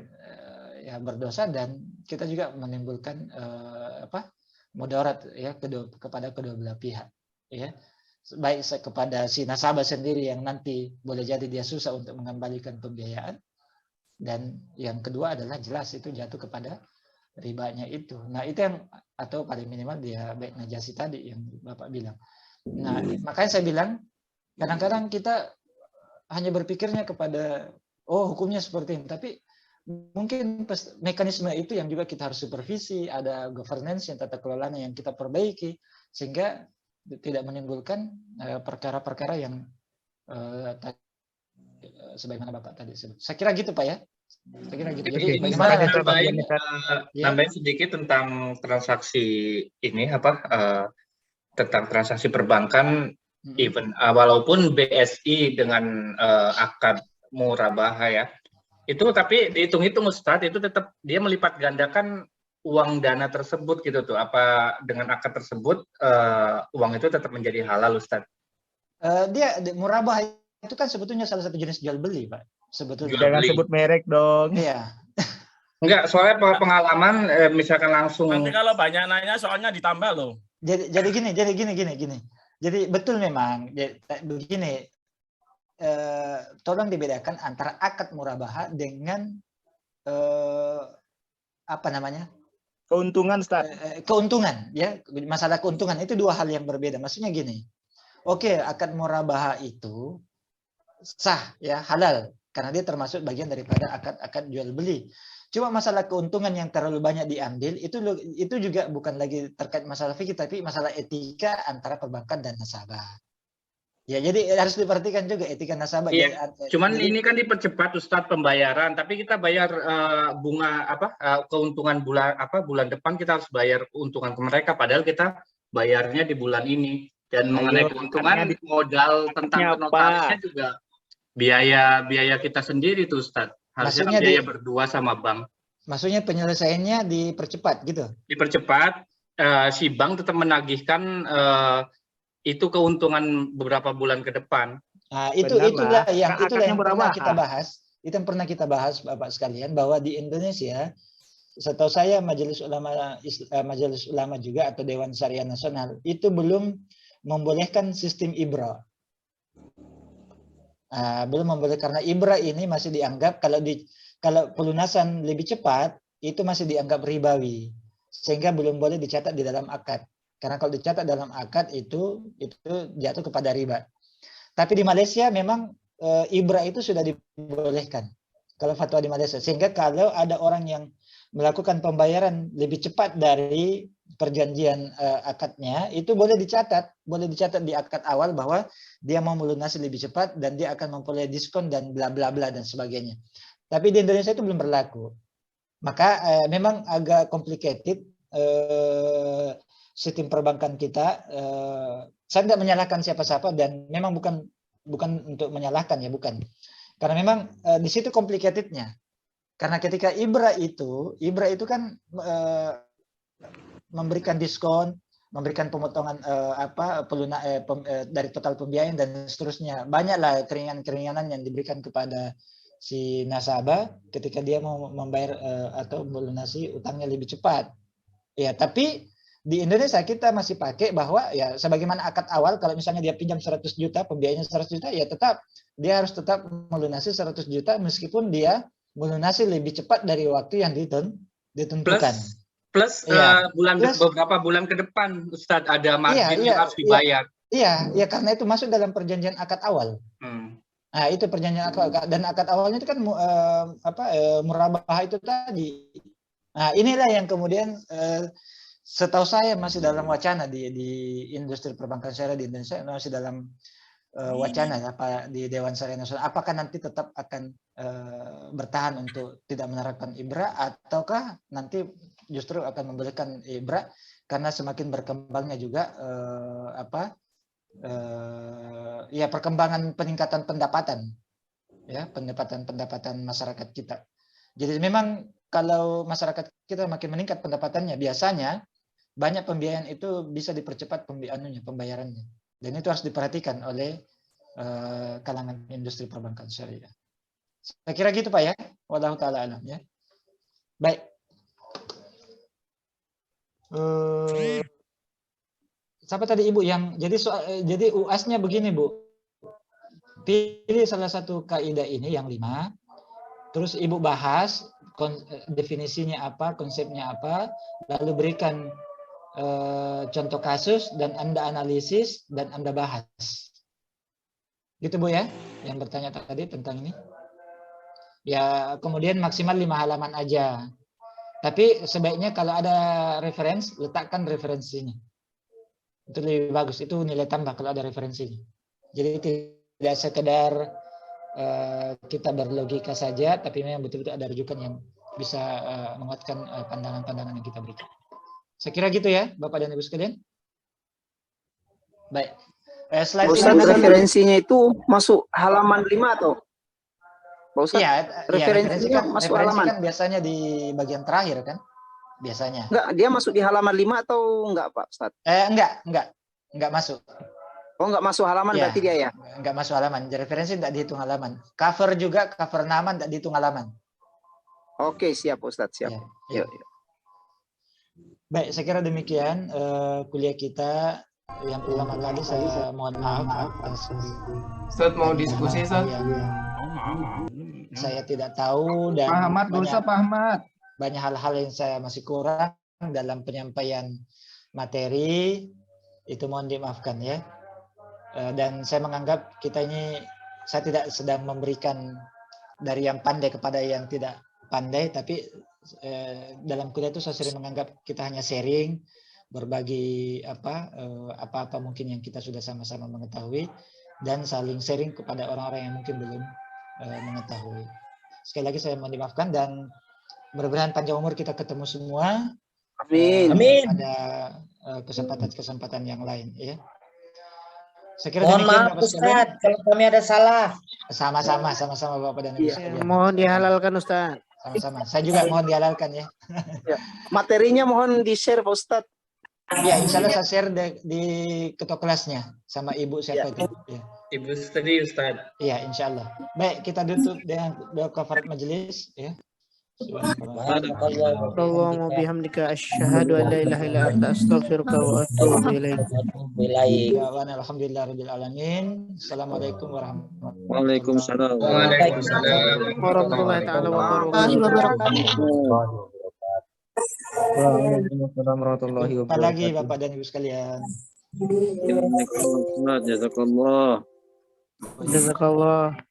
berdosa dan kita juga menimbulkan mudarat ya kepada kedua belah pihak, ya, baik kepada si nasabah sendiri yang nanti boleh jadi dia susah untuk mengembalikan pembiayaan, dan yang kedua adalah jelas itu jatuh kepada ribanya itu. Nah, itu yang, atau paling minimal dia baik najasi tadi yang Bapak bilang. Nah, makanya saya bilang kadang-kadang kita hanya berpikirnya kepada hukumnya seperti ini, tapi mungkin mekanisme itu yang juga kita harus supervisi, ada governance yang tata kelolanya yang kita perbaiki sehingga tidak menimbulkan perkara-perkara yang sebagaimana Bapak tadi sebut. Saya kira gitu Pak ya. Saya kira gitu. Jadi bagaimana tambahin sedikit tentang transaksi ini tentang transaksi perbankan, even walaupun BSI dengan akad murabahah ya, itu tapi dihitung-hitung Ustadz, itu tetap dia melipat gandakan uang dana tersebut gitu tuh. Apa dengan akad tersebut uang itu tetap menjadi halal Ustadz? Dia murabahah itu kan sebetulnya salah satu jenis jual beli Pak. Sebetulnya. Jangan sebut merek dong. Iya. Enggak, soalnya pengalaman misalkan langsung. Nanti kalau banyak nanya soalnya ditambah loh. Jadi gini. Jadi betul memang begini. Tolong dibedakan antara akad murabahah dengan keuntungan, Ustaz. Keuntungan ya, masalah keuntungan itu dua hal yang berbeda. Maksudnya gini. Oke, akad murabahah itu sah ya, halal karena dia termasuk bagian daripada akad jual beli. Cuma masalah keuntungan yang terlalu banyak diambil itu juga bukan lagi terkait masalah fikih, tapi masalah etika antara perbankan dan nasabah. Ya, jadi harus diperhatikan juga etika nasabah. Iya, cuman ini kan dipercepat Ustadz pembayaran, tapi kita bayar bunga keuntungan bulan depan kita harus bayar keuntungan ke mereka, padahal kita bayarnya di bulan ini. Dan mengenai keuntungan modal tentang notarisnya juga biaya kita sendiri tuh Ustadz. Harusnya biaya berdua sama bank. Maksudnya penyelesaiannya dipercepat gitu? Dipercepat, si bank tetap menagihkan itu keuntungan beberapa bulan ke depan. Nah, itulah yang pernah kita bahas. Itu yang pernah kita bahas Bapak sekalian, bahwa di Indonesia, setahu saya Majelis Ulama juga atau Dewan Syariah Nasional itu belum membolehkan sistem IBRA. Belum membolehkan karena IBRA ini masih dianggap kalau pelunasan lebih cepat itu masih dianggap ribawi, sehingga belum boleh dicatat di dalam akad. Karena kalau dicatat dalam akad itu jatuh kepada riba. Tapi di Malaysia memang IBRA itu sudah dibolehkan kalau fatwa di Malaysia, sehingga kalau ada orang yang melakukan pembayaran lebih cepat dari perjanjian akadnya, itu boleh dicatat di akad awal bahwa dia mau melunasi lebih cepat dan dia akan memperoleh diskon dan bla bla bla dan sebagainya. Tapi di Indonesia itu belum berlaku. Maka memang agak complicated sistem perbankan kita. Saya tidak menyalahkan siapa-siapa dan memang bukan untuk menyalahkan ya, bukan. Karena memang di situ complicatednya. Karena ketika IBRA itu kan memberikan diskon, memberikan pemotongan dari total pembiayaan dan seterusnya. Banyaklah keringanan-keringanan yang diberikan kepada si nasabah ketika dia mau membayar atau melunasi utangnya lebih cepat. Ya, tapi di Indonesia kita masih pakai bahwa ya sebagaimana akad awal, kalau misalnya dia pinjam 100 juta, pembiayaannya 100 juta, ya tetap dia harus tetap melunasi 100 juta meskipun dia melunasi lebih cepat dari waktu yang ditentukan. Plus beberapa bulan ke depan, Ustadz, ada margin yang harus dibayar. Iya, karena itu masuk dalam perjanjian akad awal. Nah, itu perjanjian akad, dan akad awalnya itu kan murabahah itu tadi. Nah, inilah yang kemudian setahu saya masih dalam wacana di industri perbankan syariah di Indonesia, masih dalam wacana di Dewan Syariah Nasional. Apakah nanti tetap akan bertahan untuk tidak menerapkan IBRA, ataukah nanti justru akan membolehkan IBRA karena semakin berkembangnya juga perkembangan peningkatan pendapatan, ya, pendapatan masyarakat kita. Jadi memang kalau masyarakat kita makin meningkat pendapatannya, biasanya banyak pembiayaan itu bisa dipercepat pembayarannya, dan itu harus diperhatikan oleh kalangan industri perbankan syariah. Saya kira gitu Pak ya, wallahu taala alam ya. Baik. Siapa tadi Ibu yang jadi UAS-nya begini Bu. Pilih salah satu kaidah ini yang 5. Terus Ibu bahas definisinya apa, konsepnya apa, lalu berikan contoh kasus dan Anda analisis dan Anda bahas. Gitu Bu ya, yang bertanya tadi tentang ini. Ya, kemudian maksimal 5 halaman aja. Tapi sebaiknya kalau ada referensi, letakkan referensinya. Itu lebih bagus, itu nilai tambah kalau ada referensinya. Jadi tidak sekedar kita berlogika saja, tapi memang betul-betul ada rujukan yang bisa menguatkan pandangan-pandangan yang kita berikan. Saya kira gitu ya, Bapak dan Ibu sekalian. Baik. Slide Ustadz, referensinya itu masuk halaman 5 atau? Iya, referensinya masuk halaman. Kan biasanya di bagian terakhir kan? Biasanya. Enggak, dia masuk di halaman 5 atau enggak Pak Ustadz? Enggak masuk. Oh, enggak masuk halaman berarti dia ya? Enggak masuk halaman. Referensi enggak dihitung halaman. Cover juga, cover nama enggak dihitung halaman. Oke, siap Ustadz, siap. Ya. Yuk. Baik, saya kira demikian kuliah kita yang pertama kali. Saya mohon maaf Ustadz mau diskusi Ustadz? Saya tidak tahu dan Pak Ahmad, Pak Ahmad. Banyak hal-hal yang saya masih kurang dalam penyampaian materi, itu mohon dimaafkan ya. Dan saya menganggap kita ini, saya tidak sedang memberikan dari yang pandai kepada yang tidak pandai, tapi dalam kuliah itu saya sering menganggap kita hanya sharing, berbagi apa-apa mungkin yang kita sudah sama-sama mengetahui, dan saling sharing kepada orang-orang yang mungkin belum mengetahui. Sekali lagi saya mohon dimaafkan, dan mudah-mudahan panjang umur kita ketemu semua. Amin. Pada kesempatan-kesempatan yang lain ya. Saya kira mohon maaf Ustadz kalau kami ada salah. Sama-sama Bapak dan Ibu. Ya, mohon dihalalkan Ustadz. Sama-sama. Saya juga mohon dihalalkan ya. Materinya mohon di-share Pak Ustadz. Ya, insya Allah saya share di ketua kelasnya sama Ibu siapa itu. Ya. Ibu Studi Ustadz. Iya, insya Allah. Baik, kita tutup dengan doa kafarat majelis ya. Allahumma bihamdika asyhadu an la ilaha illa anta astaghfiruka wa atubu ilaik. Alhamdulillahirabbil alamin. Assalamualaikum Waalaikumsalam. Warahmatullahi taala wabarakatuh. Waalaikumsalam warahmatullahi wabarakatuh. Apa lagi Bapak dan Ibu sekalian? Jazakallah. Jazakallah.